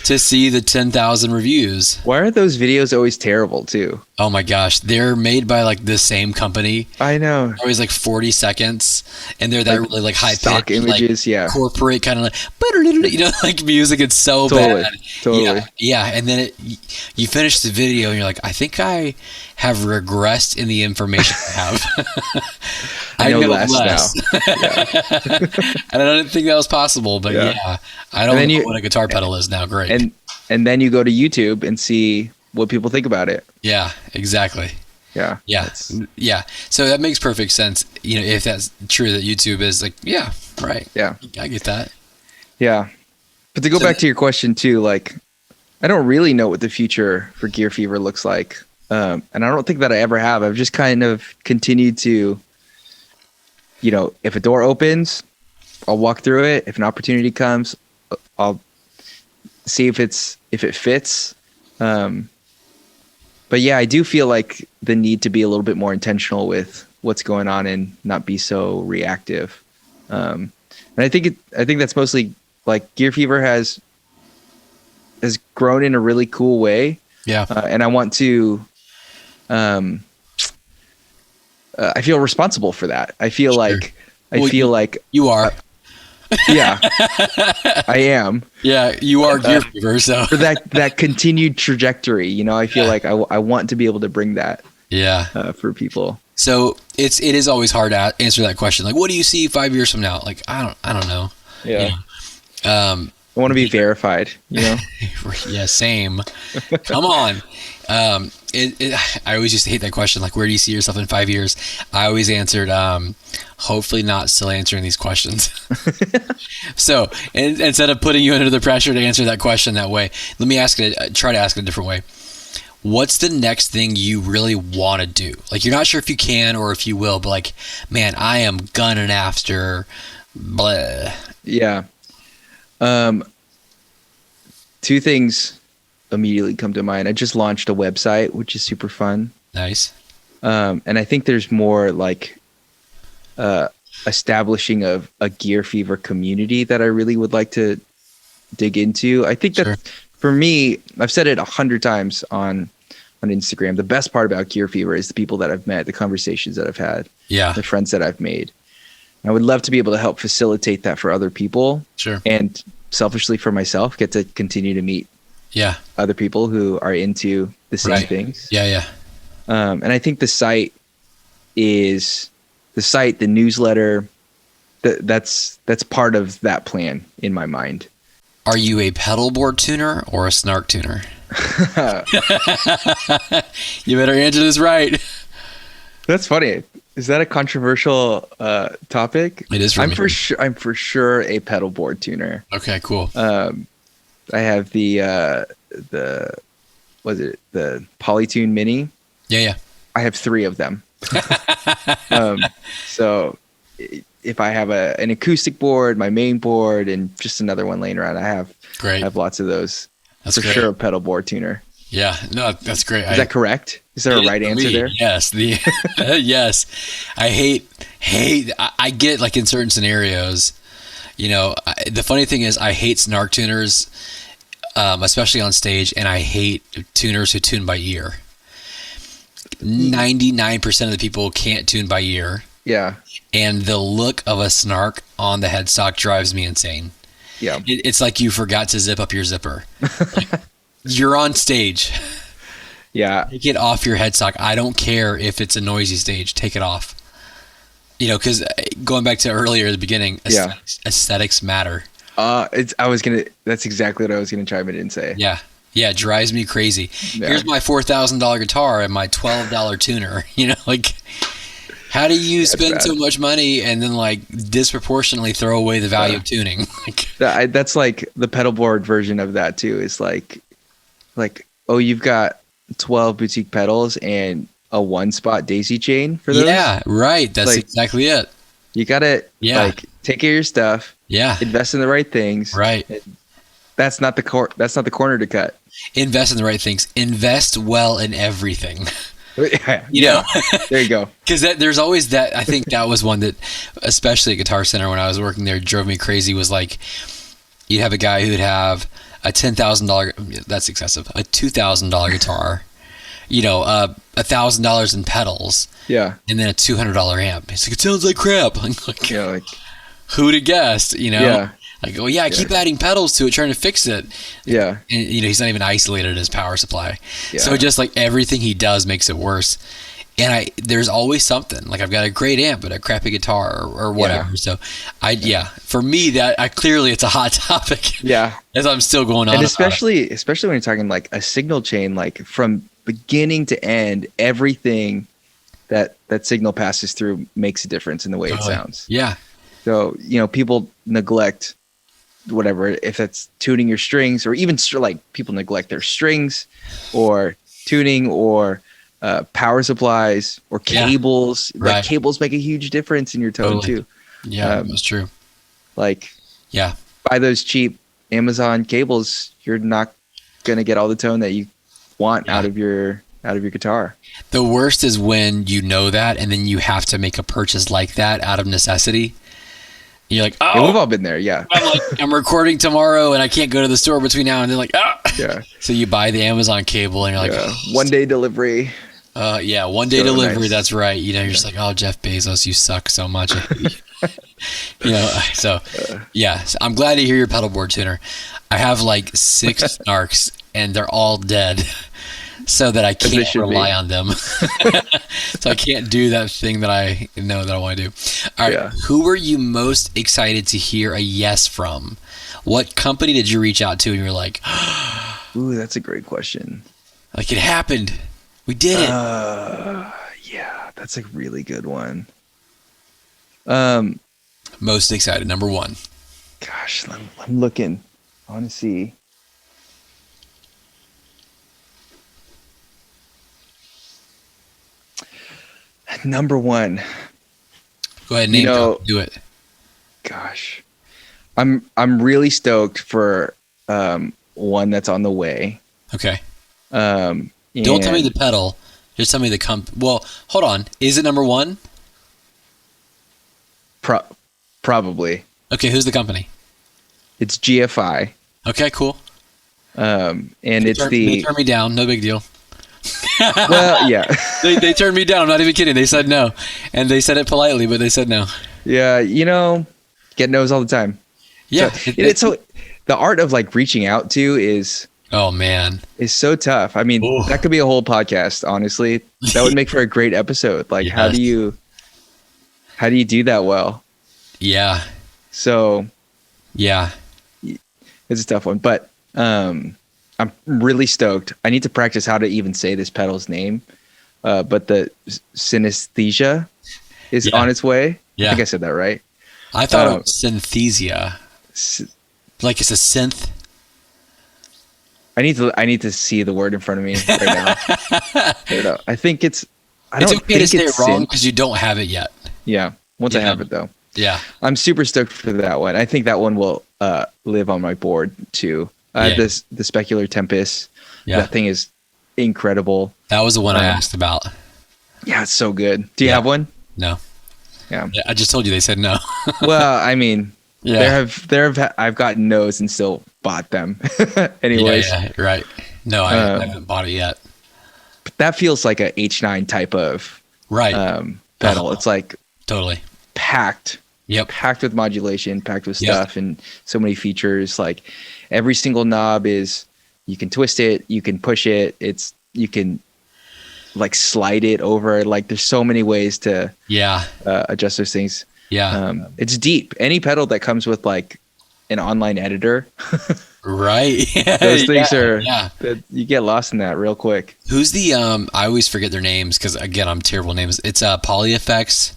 to see the 10,000 reviews. Why are those videos always terrible too? Oh my gosh, they're made by like the same company. I know. They're always like 40 seconds, and they're that really like high stock pitch, images, like, corporate kind of like, like music. It's so bad. Totally. Yeah. And then you finish the video, and you're like, I think I have regressed in the information I have. I know less now. And I didn't think that was possible, but I don't know what a guitar pedal is now. Great. And then you go to YouTube and see what people think about it. Yeah, exactly. Yeah. So that makes perfect sense. If that's true, that YouTube is like, yeah, right. Yeah. I get that. Yeah. But to go back to your question too, like, I don't really know what the future for GearFever looks like. And I don't think that I ever have. I've just kind of continued to, if a door opens, I'll walk through it. If an opportunity comes, I'll see if it fits. But yeah, I do feel like the need to be a little bit more intentional with what's going on and not be so reactive. And I think that's mostly like GearFever has grown in a really cool way. Yeah. And I want to, I feel responsible for that. I feel like you are. Yeah, I am. Yeah, you are GearFever. So for that continued trajectory, I feel like I want to be able to bring that. Yeah. For people. So it is always hard to answer that question. Like, what do you see 5 years from now? Like, I don't know. Yeah. I want to be verified. Yeah, same. Come on. I always used to hate that question. Like, where do you see yourself in 5 years? I always answered, hopefully not still answering these questions. So instead of putting you under the pressure to answer that question that way, let me try to ask it a different way. What's the next thing you really want to do? Like, you're not sure if you can or if you will, but like, man, I am gunning after blah. Yeah. Two things immediately come to mind. I just launched a website, which is super fun. Nice. And I think there's more like establishing of a GearFever community that I really would like to dig into. I think that for me, I've said it 100 times on Instagram. The best part about GearFever is the people that I've met, the conversations that I've had, the friends that I've made. I would love to be able to help facilitate that for other people. Sure. And selfishly for myself, get to continue to meet other people who are into the same things. Yeah. And I think the newsletter, that's part of that plan in my mind. Are you a pedal board tuner or a snark tuner? You better answer this right. That's funny. Is that a controversial topic? It is for me. I'm for sure a pedal board tuner. Okay, cool. I have the Polytune Mini. Yeah. I have 3 of them. So if I have an acoustic board, my main board, and just another one laying around, I have lots of those. That's for sure a pedal board tuner. Yeah, no, that's great. Is that correct? Is there a right answer there? Yes. Yes. I get like in certain scenarios, the funny thing is I hate snark tuners, especially on stage, and I hate tuners who tune by ear. 99% of the people can't tune by ear. Yeah. And the look of a snark on the headstock drives me insane. Yeah. It's like you forgot to zip up your zipper. You're on stage. Yeah. Take it off your headstock. I don't care if it's a noisy stage. Take it off. Because going back to earlier at the beginning, aesthetics matter. That's exactly what I was gonna chime in and say. Yeah. Yeah, it drives me crazy. Yeah. Here's my $4,000 guitar and my $12 tuner. How do you spend so much money and then like disproportionately throw away the value of tuning? That's like the pedal board version of that too. Is like like, oh, you've got 12 boutique pedals and a one spot daisy chain for those. Yeah, right. That's like, exactly it. You gotta like take care of your stuff. Yeah. Invest in the right things. Right. That's not the corner to cut. Invest in the right things. Invest well in everything. You know? There you go. Because there's always that. I think that was one that, especially at Guitar Center when I was working there, drove me crazy. Was like, you'd have a guy who'd have a $10,000. That's excessive. A $2,000 guitar. $1,000 in pedals. Yeah. And then a $200 amp. It's like, it sounds like crap. Like who'd have guessed? Yeah. Like, oh yeah, I keep adding pedals to it, trying to fix it. Yeah. And he's not even isolated in his power supply. Yeah. So just like everything he does makes it worse. And there's always something. Like I've got a great amp but a crappy guitar or whatever. Yeah. So for me clearly it's a hot topic. Yeah. As I'm still going on. And especially when you're talking like a signal chain, like from beginning to end, everything that signal passes through makes a difference in the way it sounds. Yeah. So, people neglect whatever, if it's tuning your strings, or even like people neglect their strings or tuning or power supplies or cables. Right. Like cables make a huge difference in your tone too. Yeah, that's true. Like, yeah, buy those cheap Amazon cables. You're not going to get all the tone that you want out of your guitar. The worst is when you know that and then you have to make a purchase like that out of necessity. You're like, oh, we've all been there. Yeah. I'm recording tomorrow and I can't go to the store between now and then. Like, yeah. So you buy the Amazon cable and you're like, 1 day delivery. 1 day delivery. Nice. That's right. You're just like, oh, Jeff Bezos, you suck so much. So I'm glad to hear your pedal board tuner. I have like 6 snarks and they're all dead. So that I can't rely on them. So I can't do that thing that I know that I want to do. All right. Yeah. Who were you most excited to hear a yes from? What company did you reach out to and you were like, ooh, that's a great question. Like it happened. We did it. Yeah, that's a really good one. Most excited, number 1. Gosh, I'm looking. I want to see. Number 1. Go ahead, name drop. Do it. Gosh, I'm really stoked for one that's on the way. Okay. Don't tell me the pedal. Just tell me the Well, hold on. Is it number 1? Probably. Okay, who's the company? It's GFI. Okay, cool. And they turned me down. No big deal. Well, yeah. they turned me down. I'm not even kidding. They said no. And they said it politely, but they said no. Yeah, get no's all the time. Yeah. So the art of like reaching out to is so tough. I mean, that could be a whole podcast, honestly. That would make for a great episode. Like how do you do that well? Yeah. So yeah. It's a tough one, but I'm really stoked. I need to practice how to even say this pedal's name. But the synesthesia is on its way. Yeah. I think I said that right. I thought it was synthesia. Like it's a synth. I need to see the word in front of me right now. I think it's. It's okay to say it wrong because you don't have it yet. Yeah. Once I have it though. Yeah. I'm super stoked for that one. I think that one will live on my board too. I have the Specular Tempest. Yeah. That thing is incredible. That was the one I asked about. Yeah, it's so good. Do you have one? No. Yeah. I just told you they said no. Well, I mean, I've gotten no's and still bought them. Anyways. Yeah, right. No, I haven't bought it yet. But that feels like a H9 type of pedal. It's like totally packed. Yep. Packed with modulation, packed with stuff, and so many features. Like every single knob is, you can twist it, you can push it, you can like slide it over. Like there's so many ways to adjust those things. Yeah. It's deep. Any pedal that comes with like an online editor, right? Those things are. You get lost in that real quick. Who's the I always forget their names because again I'm terrible names. It's PolyFX.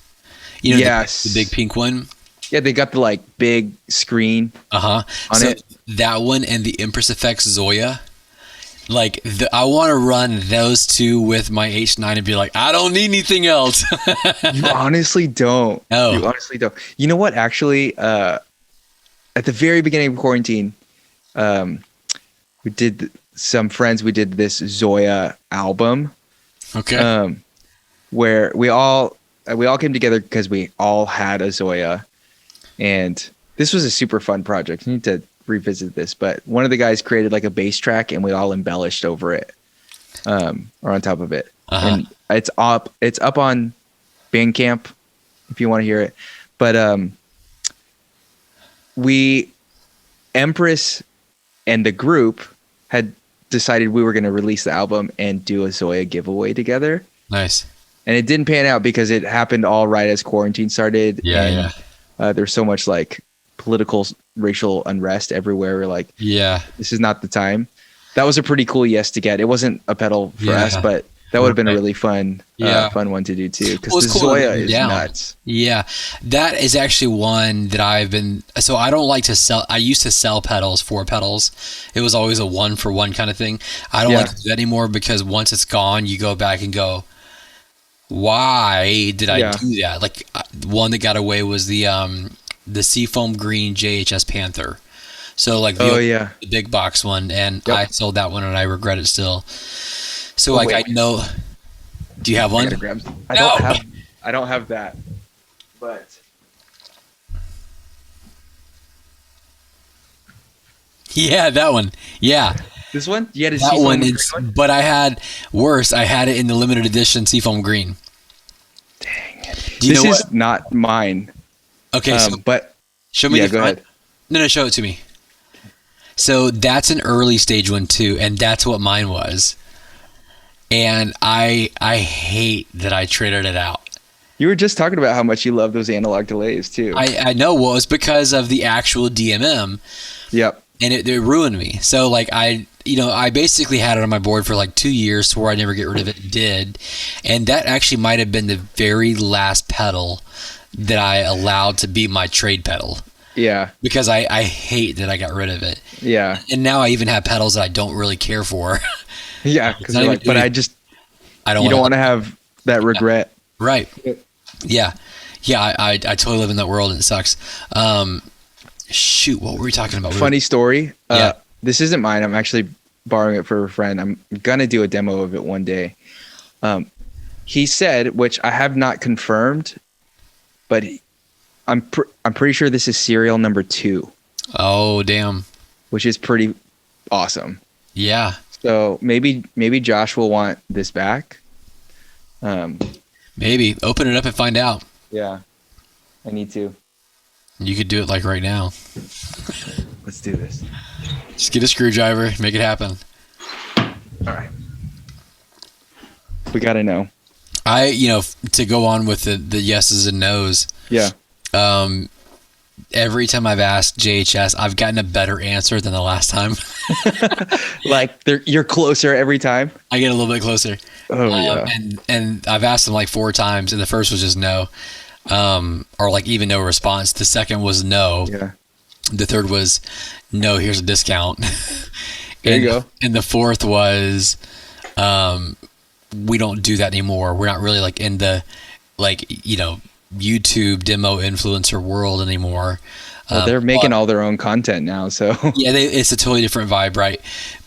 The big pink one. Yeah, they got the like big screen. On it. That one and the Empress FX Zoya. Like I want to run those two with my H9 and be like, I don't need anything else. You honestly don't. No. You honestly don't. You know what? Actually, at the very beginning of quarantine, we did this Zoya album. Okay. Where we all came together because we all had a Zoya, and this was a super fun project. I need to revisit this, but one of the guys created like a bass track, and we all embellished over it, or on top of it. And it's up on Bandcamp if you want to hear it. But Empress and the group had decided we were going to release the album and do a Zoya giveaway together. Nice. And it didn't pan out because it happened all right as quarantine started. Yeah. There's so much like political, racial unrest everywhere. We're like, this is not the time. That was a pretty cool yes to get. It wasn't a pedal for us, but that would have been a really fun one to do too. Because the Zoya is nuts. Yeah, that is actually one that so I don't like to sell. I used to sell pedals for pedals. It was always a 1-for-1 kind of thing. I don't like to do that anymore because once it's gone, you go back and go, why did I do that? Like one that got away was the Seafoam Green JHS Panther. So like the big box one, and I sold that one and I regret it still. So I know. Do you have one? I don't have that. But yeah, that one. Yeah. This one? You had a that one. But I had worse. I had it in the limited edition Seafoam Green. Dang it. This is not mine. Okay, but show me the go front. ahead. No, show it to me. So that's an early stage one too, and that's what mine was. And I hate that I traded it out. You were just talking about how much you love those analog delays too. I know. Well, it's because of the actual DMM. Yep. And it ruined me. So like I basically had it on my board for like 2 years to where I never get rid of it. Did. And that actually might have been the very last pedal that I allowed to be my trade pedal. Yeah. Because I hate that I got rid of it. Yeah. And now I even have pedals that I don't really care for. Yeah. Because you're like, but I don't want to have that regret. Yeah. Right. Yeah. Yeah. I totally live in that world and it sucks. Shoot, what were we talking about? Funny story. This isn't mine. I'm actually borrowing it for a friend. I'm gonna do a demo of it one day. He said, which I have not confirmed, but I'm pretty sure this is serial number 2. Oh, damn! Which is pretty awesome. Yeah. So maybe Josh will want this back. Maybe open it up and find out. Yeah, I need to. You could do it like right now. Let's do this. Just get a screwdriver, make it happen. All right. We got to know. To go on with the yeses and nos. Yeah. Every time I've asked JHS, I've gotten a better answer than the last time. Like you're closer every time. I get a little bit closer. Oh yeah. And I've asked them like 4 times, and the first was just no. Or like even no response. The second was no. Yeah. The third was no, here's a discount. There you go. And the fourth was we don't do that anymore. We're not really like in the YouTube demo influencer world anymore. Well, they're making all their own content now, so yeah, it's a totally different vibe, right?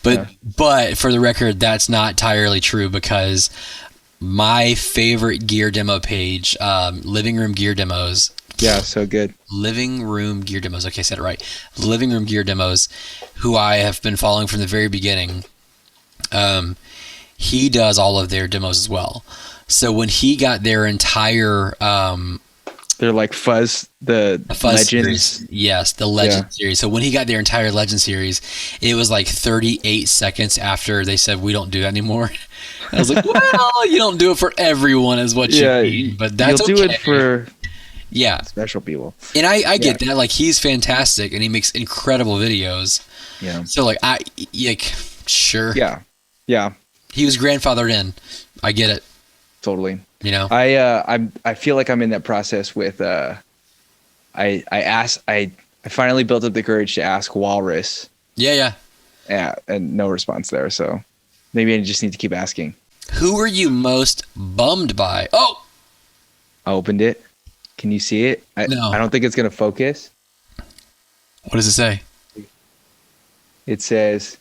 But for the record, that's not entirely true because my favorite gear demo page, Living Room Gear Demos. Yeah, so good. Living Room Gear Demos. Okay, I said it right. Living Room Gear Demos, who I have been following from the very beginning. He does all of their demos as well. So when he got their entire they're like Fuzz Legends series. Yes, the Legend series. So when he got their entire Legend series, it was like 38 seconds after they said we don't do that anymore. I was like, well, you don't do it for everyone is what you mean, but that's you'll do it for special people. And I get that. Like he's fantastic and he makes incredible videos. Yeah. So sure. Yeah. Yeah. He was grandfathered in. I get it. Totally. I feel like I'm in that process with I finally built up the courage to ask Walrus. Yeah. Yeah, and no response there. So Maybe I just need to keep asking. Who were you most bummed by? Oh, I opened it. Can you see it? No. I don't think it's going to focus. what does it say? It says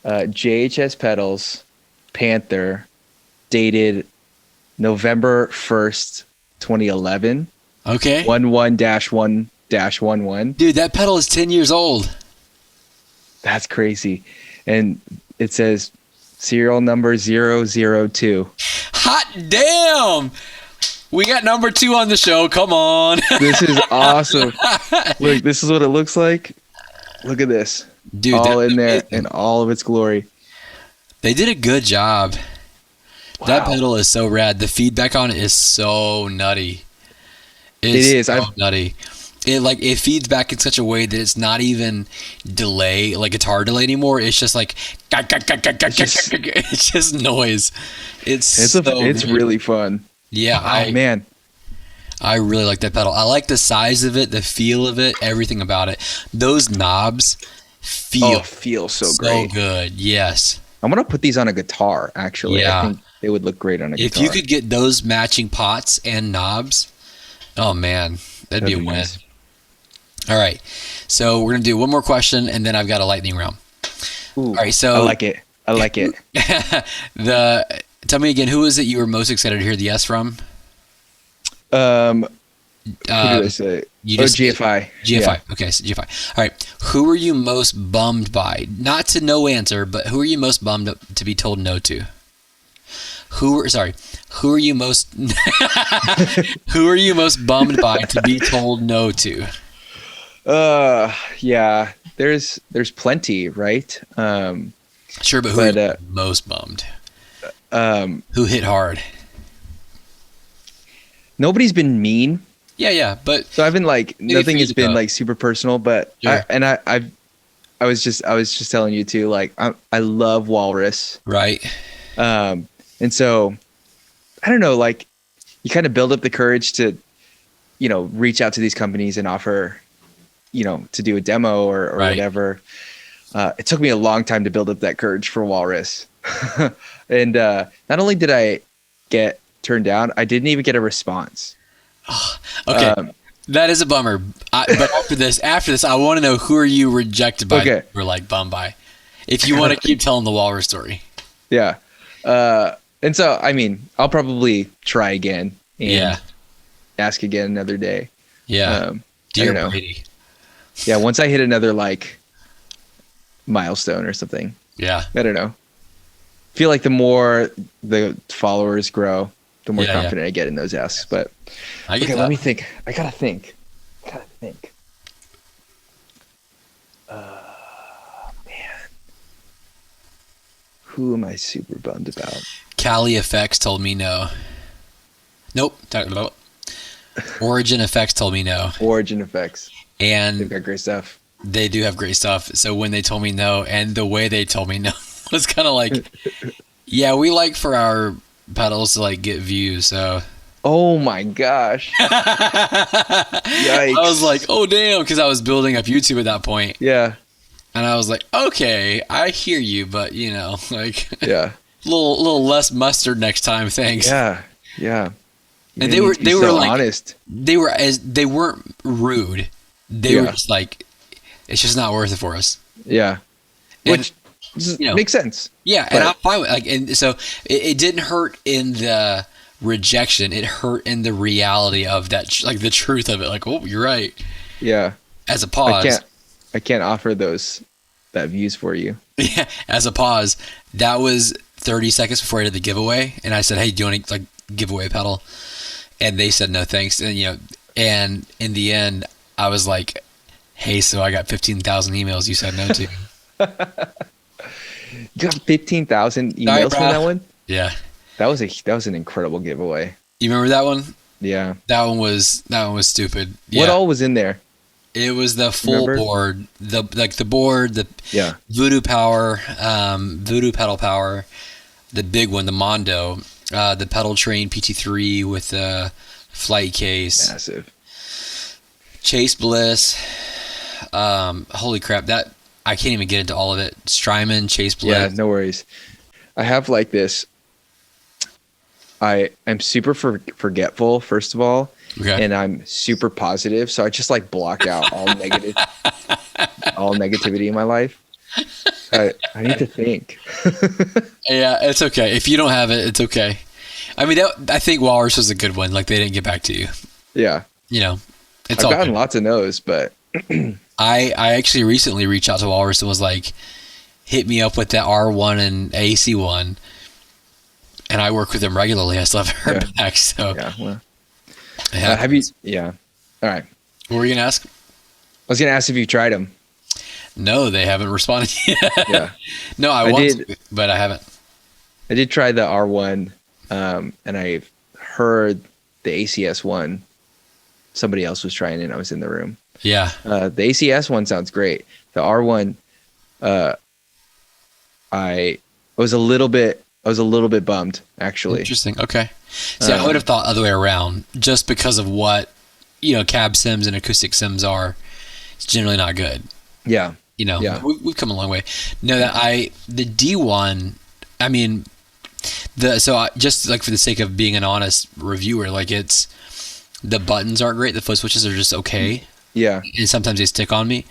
JHS pedals, Panther, dated November 1st, 2011. Okay. 11-1-11. Dude, that pedal is 10 years old. That's crazy. And it says serial number 002. Hot damn! We got number 2 on the show. Come on. This is awesome. Look, this is what it looks like. Look at this. Dude, all that's in there amazing. in all of its glory. They did a good job. That pedal is so rad. The feedback on it is so nutty. It's so nutty. It feeds back in such a way that it's not even delay, like guitar delay anymore. It's just like it's just noise. It's really fun. Yeah, man. I really like that pedal. I like the size of it, the feel of it, everything about it. Those knobs feel so great. Good. Yes. I'm gonna put these on a guitar. Actually, Yeah. I think they would look great on a guitar. If you could get those matching pots and knobs, oh man, that'd be a win. Nice. All right, so we're gonna do one more question, and then I've got a lightning round. Ooh, All right, so I like it. Tell me again, who is it you were most excited to hear the yes from? Who did I say? GFI. GFI. Yeah. Okay, so GFI. All right. Who were you most bummed by? Not to no answer, but who are you most bummed to be told no to? Who are you most who are you most bummed by to be told no to? Yeah. There's plenty, right? Sure, but who are you most bummed? Who hit hard? Nobody's been mean. Yeah, but so I've been like nothing has been like super personal, but sure. I was just telling you too, like I love Walrus, right? And so I don't know, like you kind of build up the courage to, reach out to these companies and offer, to do a demo or right. whatever. It took me a long time to build up that courage for Walrus, and not only did I get turned down, I didn't even get a response. Okay, that is a bummer. But after this, I want to know who are you rejected by? Okay. Or like bummed by? If you want to keep telling the Walrus story. Yeah, and so I mean, I'll probably try again and ask again another day. Yeah, Dear Brady. Yeah, once I hit another like milestone or something. Yeah, I don't know. Feel like the more the followers grow, the more confident I get in those asks. But okay, let me think. I gotta think. Man, who am I super bummed about? Cali Effects told me no. Nope. Origin Effects told me no. Origin Effects. And they've got great stuff. They do have great stuff. So when they told me no, and the way they told me no was kind of like, yeah, we like for our pedals to like get views. So. Oh my gosh. Yikes. I was like, oh damn, because I was building up YouTube at that point. Yeah. And I was like, okay, I hear you, but like, yeah, a little less mustard next time, thanks. Yeah. And they were like honest. They weren't rude. They were just like, it's just not worth it for us. Yeah. And, which makes sense. Yeah, and I'm fine with and so it didn't hurt in the rejection. It hurt in the reality of that, like the truth of it. Like, oh, you're right. Yeah. As a pause. I can't offer that views for you. Yeah. As a pause, that was 30 seconds before I did the giveaway, and I said, "Hey, do you want to like give away a pedal?" And they said no, thanks. And and in the end, I was like, "Hey, so I got 15,000 emails you said no to." You got 15,000 emails for that one? Yeah. That was an incredible giveaway. You remember that one? Yeah. That one was stupid. Yeah. What all was in there? It was the full board, the board, the Voodoo power, Voodoo pedal power, the big one, the Mondo, the pedal train PT3 with the flight case. Massive. Chase Bliss. Holy crap, that I can't even get into all of it. Strymon, Chase Bliss. Yeah, no worries. I have like this. I am super forgetful, first of all, and I'm super positive. So I just like block out all negativity in my life. I need to think. Yeah, it's okay. If you don't have it, it's okay. I mean, I think Walrus was a good one. Like, they didn't get back to you. Yeah. You know, it's I've all gotten good. lots of no's, but I actually recently reached out to Walrus and was like, hit me up with that R1 and AC one. And I work with them regularly. I still haven't heard back. So, yeah. Well, yeah. have you? Yeah. All right. What were you going to ask? I was going to ask if you tried them. No, they haven't responded yet. Yeah. No, I want to, but I haven't. I did try the R1, and I've heard the ACS one. Somebody else was trying it, and I was in the room. Yeah. The ACS one sounds great. The R1, I was a little bit bummed, actually. Interesting. Okay. See, I would have thought other way around, just because of what, cab sims and acoustic sims are. It's generally not good. Yeah. We've come a long way. No, the D1, I mean, just like for the sake of being an honest reviewer, like the buttons aren't great. The foot switches are just okay. Yeah. And sometimes they stick on me,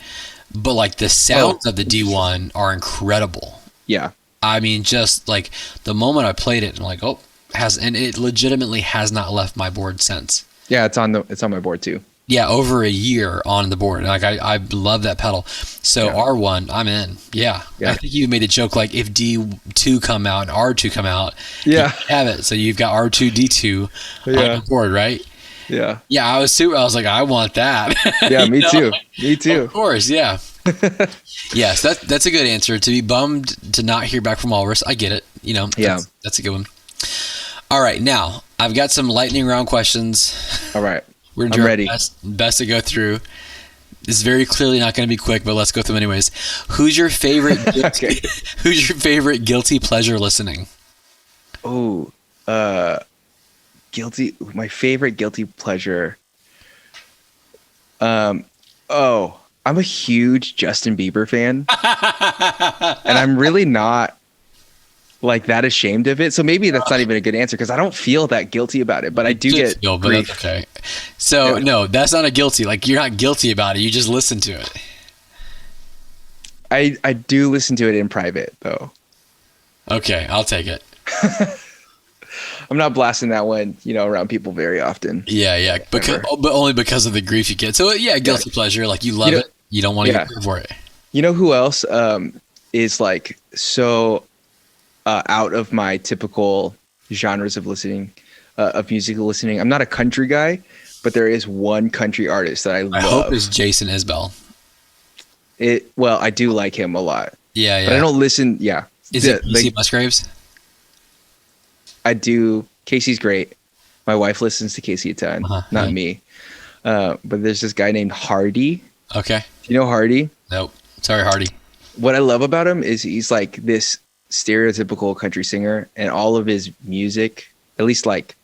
but like the sounds of the D1 are incredible. Yeah. I mean, just like the moment I played it, I'm like, and it legitimately has not left my board since. Yeah. It's on my board too. Yeah, over a year on the board. Like I love that pedal. So R1, I'm in. Yeah. I think you made a joke like if D2 come out and R2 come out, you have it. So you've got R2, D2 on the board, right? Yeah. Yeah, I was like, I want that. Yeah, me too. Me too. Of course, yeah. Yes, that's a good answer. To be bummed to not hear back from Walrus, I get it. That's a good one. All right, now I've got some lightning round questions. All right. We're I'm ready. Best to go through. It's very clearly not going to be quick, but let's go through them anyways. Who's your favorite? Who's your favorite guilty pleasure listening? Oh, my favorite guilty pleasure. I'm a huge Justin Bieber fan, and I'm really not like that ashamed of it. So maybe that's not even a good answer because I don't feel that guilty about it, but I do get grief. Okay. So no, that's not a guilty. Like you're not guilty about it. You just listen to it. I do listen to it in private though. Okay, I'll take it. I'm not blasting that one, around people very often. Yeah. But only because of the grief you get. So yeah, guilty pleasure. Like you love it. You don't want to get paid for it. You know who else is like so out of my typical genres of listening, of musical listening? I'm not a country guy, but there is one country artist that I love. I hope it's Jason Isbell. Well, I do like him a lot. Yeah. But I don't listen. Yeah. Is it Casey Musgraves? I do. Casey's great. My wife listens to Casey a ton, not me. But there's this guy named Hardy. Okay. Do you know Hardy? Nope. Sorry, Hardy. What I love about him is he's like this stereotypical country singer, and all of his music, at least like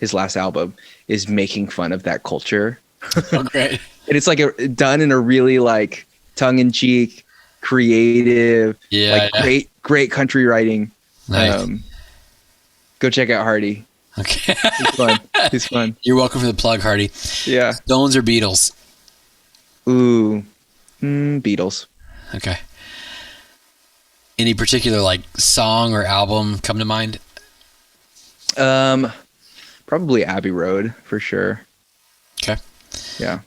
his last album, is making fun of that culture. Oh, great. And it's like done in a really like tongue-in-cheek, creative, great country writing. Nice. Go check out Hardy. Okay. He's fun. You're welcome for the plug, Hardy. Yeah. Stones or Beatles? Ooh, Beatles. Okay. Any particular like song or album come to mind? Probably Abbey Road for sure. Okay. Yeah.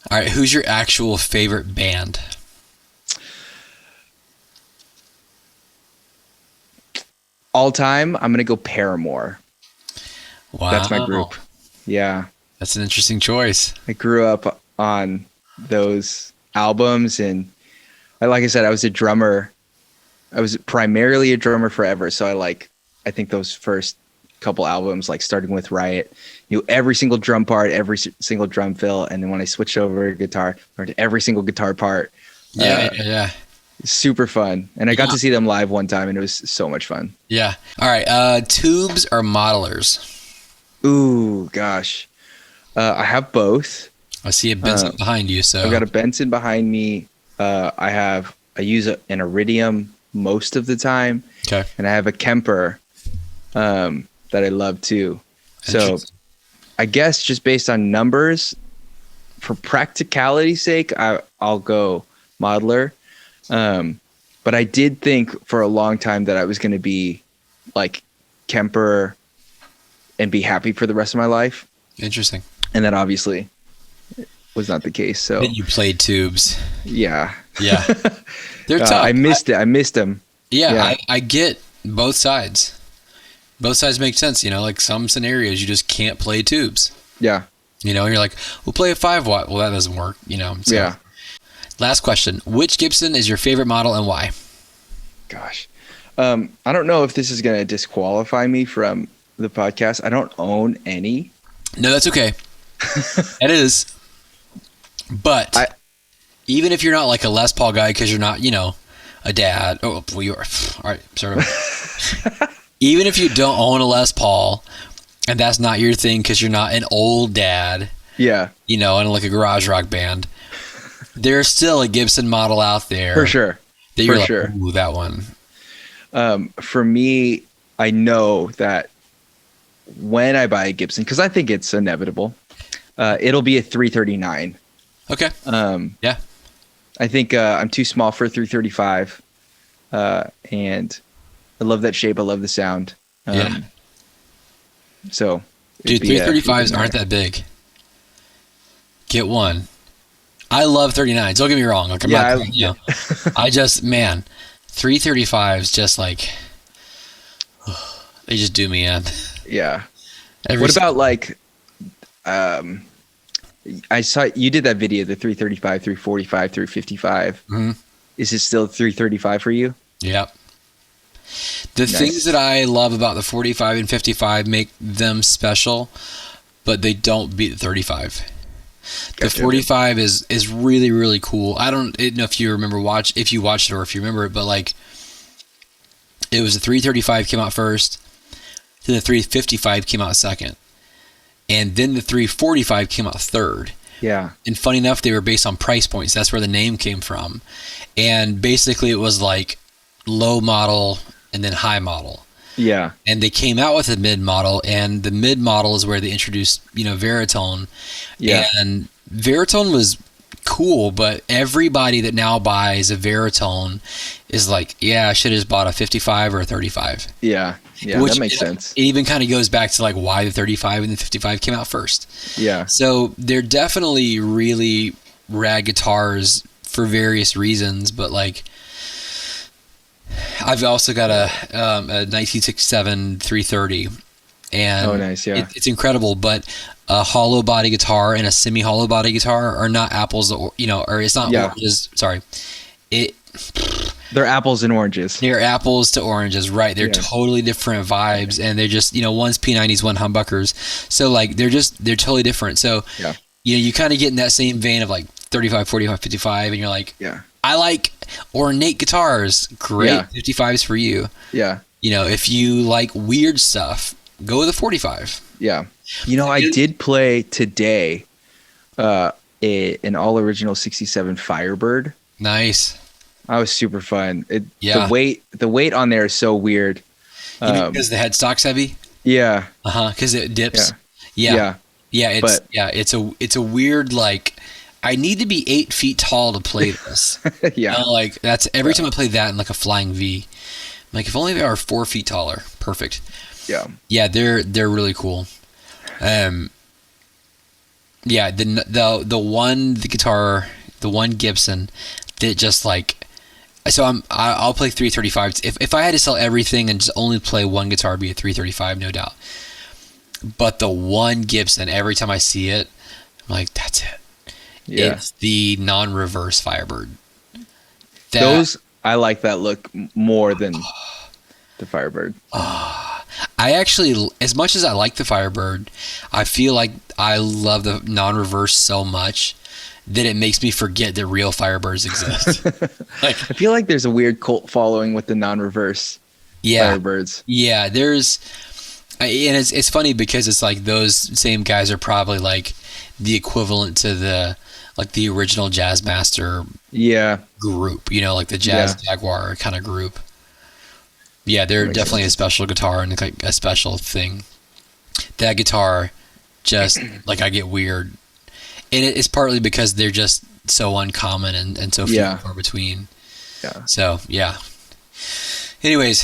All right. Who's your actual favorite band? All time, I'm gonna go Paramore. Wow. That's my group. Yeah. That's an interesting choice. I grew up on those albums, and like I said, I was a drummer. I was primarily a drummer forever. So I think those first couple albums, like starting with Riot, knew every single drum part, every single drum fill. And then when I switched over to guitar, learned every single guitar part. Yeah. Super fun. And I got to see them live one time, and it was so much fun. Yeah. All right. Tubes or modelers? Ooh, gosh. I have both. I see a Benson behind you. So I've got a Benson behind me. I use an Iridium most of the time. Okay. And I have a Kemper that I love too. So I guess just based on numbers, for practicality's sake, I'll go modeler. But I did think for a long time that I was going to be like Kemper and be happy for the rest of my life. Interesting. And that obviously was not the case. So then you played tubes. yeah. Yeah. They're tough. I missed it. I missed them. Yeah. I get both sides. Both sides make sense. You know, like some scenarios you just can't play tubes. Yeah. You know, and you're like, we'll play a 5-watt. Well, that doesn't work, you know. So. Yeah. Last question. Which Gibson is your favorite model and why? Gosh. I don't know if this is going to disqualify me from the podcast. I don't own any. No, that's okay. It is. But even if you're not like a Les Paul guy because you're not, you know, a dad. Oh, well, you are. All right, sort of. Even if you don't own a Les Paul and that's not your thing because you're not an old dad. Yeah. You know, in like a garage rock band. There's still a Gibson model out there. For sure. That you're like, ooh, that one. For me, I know that when I buy a Gibson, because I think it's inevitable, it'll be a 339. Okay. Yeah. I think I'm too small for a 335. And I love that shape. I love the sound. Yeah. So. Dude, 335s aren't that big. Get one. I love 39s. Don't get me wrong. Like I'm not, you know, I just, man, 335s just like, they just do me in. Yeah. What about like, I saw you did that video, the 335, 345, 355. Mm-hmm. Is it still 335 for you? Yep. The things that I love about the 45 and 55 make them special, but they don't beat the 35. The 45 is really, really cool. I don't know if you remember if you watched it or if you remember it, but like it was the 335 came out first, then the 355 came out second, and then the 345 came out third. Yeah. And funny enough, they were based on price points. That's where the name came from. And basically it was like low model and then high model. Yeah. And they came out with a mid model, and the mid model is where they introduced, you know, Veritone. Yeah. And Veritone was cool, but everybody that now buys a Veritone is like, yeah, I should have just bought a 55 or a 35. Yeah. Yeah. That makes sense. It even kind of goes back to like why the 35 and the 55 came out first. Yeah. So they're definitely really rad guitars for various reasons, but like, I've also got a 1967 330, and nice, yeah. It's incredible. But a hollow body guitar and a semi hollow body guitar are not apples, you know, or it's not oranges. Sorry, they're apples and oranges. They're apples to oranges, right? They're totally different vibes, and they're just, you know, one's P90s, one humbuckers. So like they're totally different. So you know, you kind of get in that same vein of like 35, 45, 55, and you're like, I like ornate guitars. Great. 55s for you. Yeah. You know, if you like weird stuff, go with a 45. Yeah. You know, I did play today an all original 67 Firebird. Nice. That was super fun. The weight on there is so weird. Because the headstock's heavy? Yeah. Because it dips. Yeah. It's a weird, like, I need to be 8 feet tall to play this. You know, like that's every time I play that in like a flying V. I'm like, if only they are 4 feet taller. Perfect. Yeah. Yeah, they're really cool. The one Gibson that just like, so I'll play 335s. If I had to sell everything and just only play one guitar, it'd be a 335, no doubt. But the one Gibson, every time I see it, I'm like, that's it. Yeah. It's the non-reverse Firebird. Those, I like that look more than the Firebird. I actually, as much as I like the Firebird, I feel like I love the non-reverse so much that it makes me forget that real Firebirds exist. Like, I feel like there's a weird cult following with the non-reverse Firebirds. Yeah, and it's funny because it's like those same guys are probably like the equivalent to the original Jazzmaster group, you know, like the Jazz Jaguar kind of group. Yeah, they're Makes definitely sense. a special guitar and like a special thing. That guitar, just like I get weird. And it's partly because they're just so uncommon and so few and far between. Yeah. So, yeah. Anyways,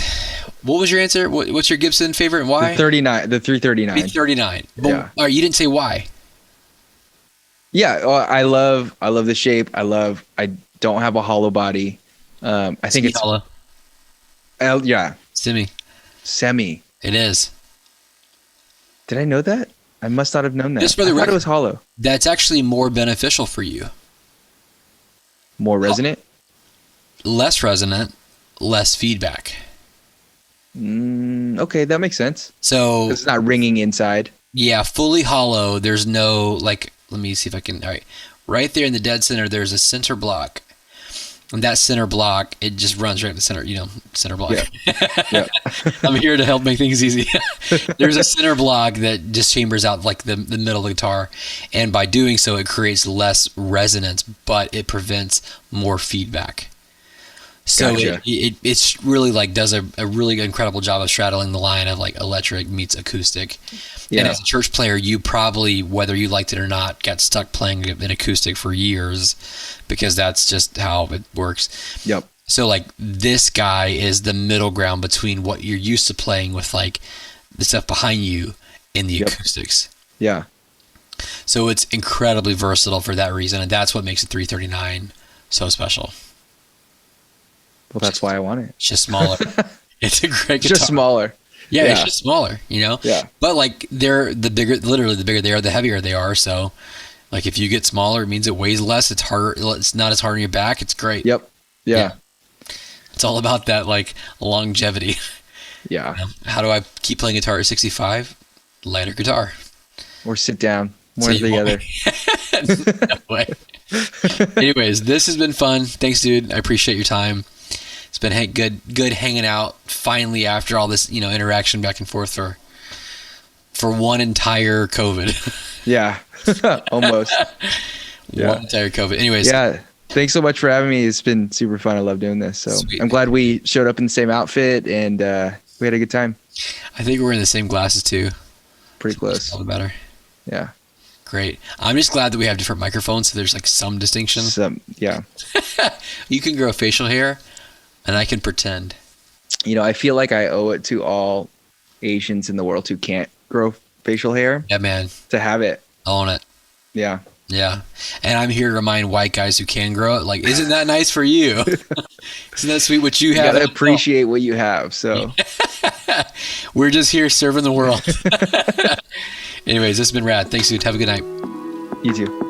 what was your answer? What's your Gibson favorite and why? The 39, the 339. 339. But, Yeah. all right, you didn't say why. Yeah, well, I love the shape. I don't have a hollow body. I think it's hollow. yeah, semi. It is. Did I know that? I must not have known that. Just for I the thought record, it was hollow. That's actually more beneficial for you. More resonant. Less resonant, less feedback. Okay, that makes sense. So It's not ringing inside. yeah, fully hollow. There's no like. Let me see if I can. All right, right there in the dead center, there's a center block. And that center block, it just runs right in the center, center block. Yeah. I'm here to help make things easy. There's a center block that just chambers out like the middle of the guitar. And by doing so, it creates less resonance, but it prevents more feedback. So Gotcha. it's really like does a really incredible job of straddling the line of like electric meets acoustic. Yeah. And as a church player, you probably, whether you liked it or not, got stuck playing an acoustic for years because that's just how it works. Yep. So like this guy is the middle ground between what you're used to playing with like the stuff behind you and the acoustics. Yeah. So it's incredibly versatile for that reason, and that's what makes it 339 so special. Well, that's why I want it. It's just smaller. It's a great guitar. Just smaller. Yeah, it's just smaller, Yeah. But like they're the bigger they are, the heavier they are. So like if you get smaller, it means it weighs less. It's harder. It's not as hard on your back. It's great. Yep. Yeah. It's all about that like longevity. Yeah. How do I keep playing guitar at 65? Lighter guitar. Or sit down. More So you together. No way. Anyways, this has been fun. Thanks, dude. I appreciate your time. It's been good hanging out finally after all this, interaction back and forth for one entire COVID. Yeah. Almost. One entire COVID. Anyways. Yeah. Thanks so much for having me. It's been super fun. I love doing this. So Sweet. I'm glad we showed up in the same outfit and we had a good time. I think we're in the same glasses too. Pretty close. All the better. Yeah. Great. I'm just glad that we have different microphones, so there's like some distinction. Yeah. You can grow facial hair, and I can pretend. I feel like I owe it to all Asians in the world who can't grow facial hair Yeah, man. to have it. Own it. Yeah. Yeah. And I'm here to remind white guys who can grow it, like, isn't that nice for you? Isn't that sweet what you You have? gotta appreciate what you have. So We're just here serving the world. Anyways, this has been rad. Thanks, dude. Have a good night. you too.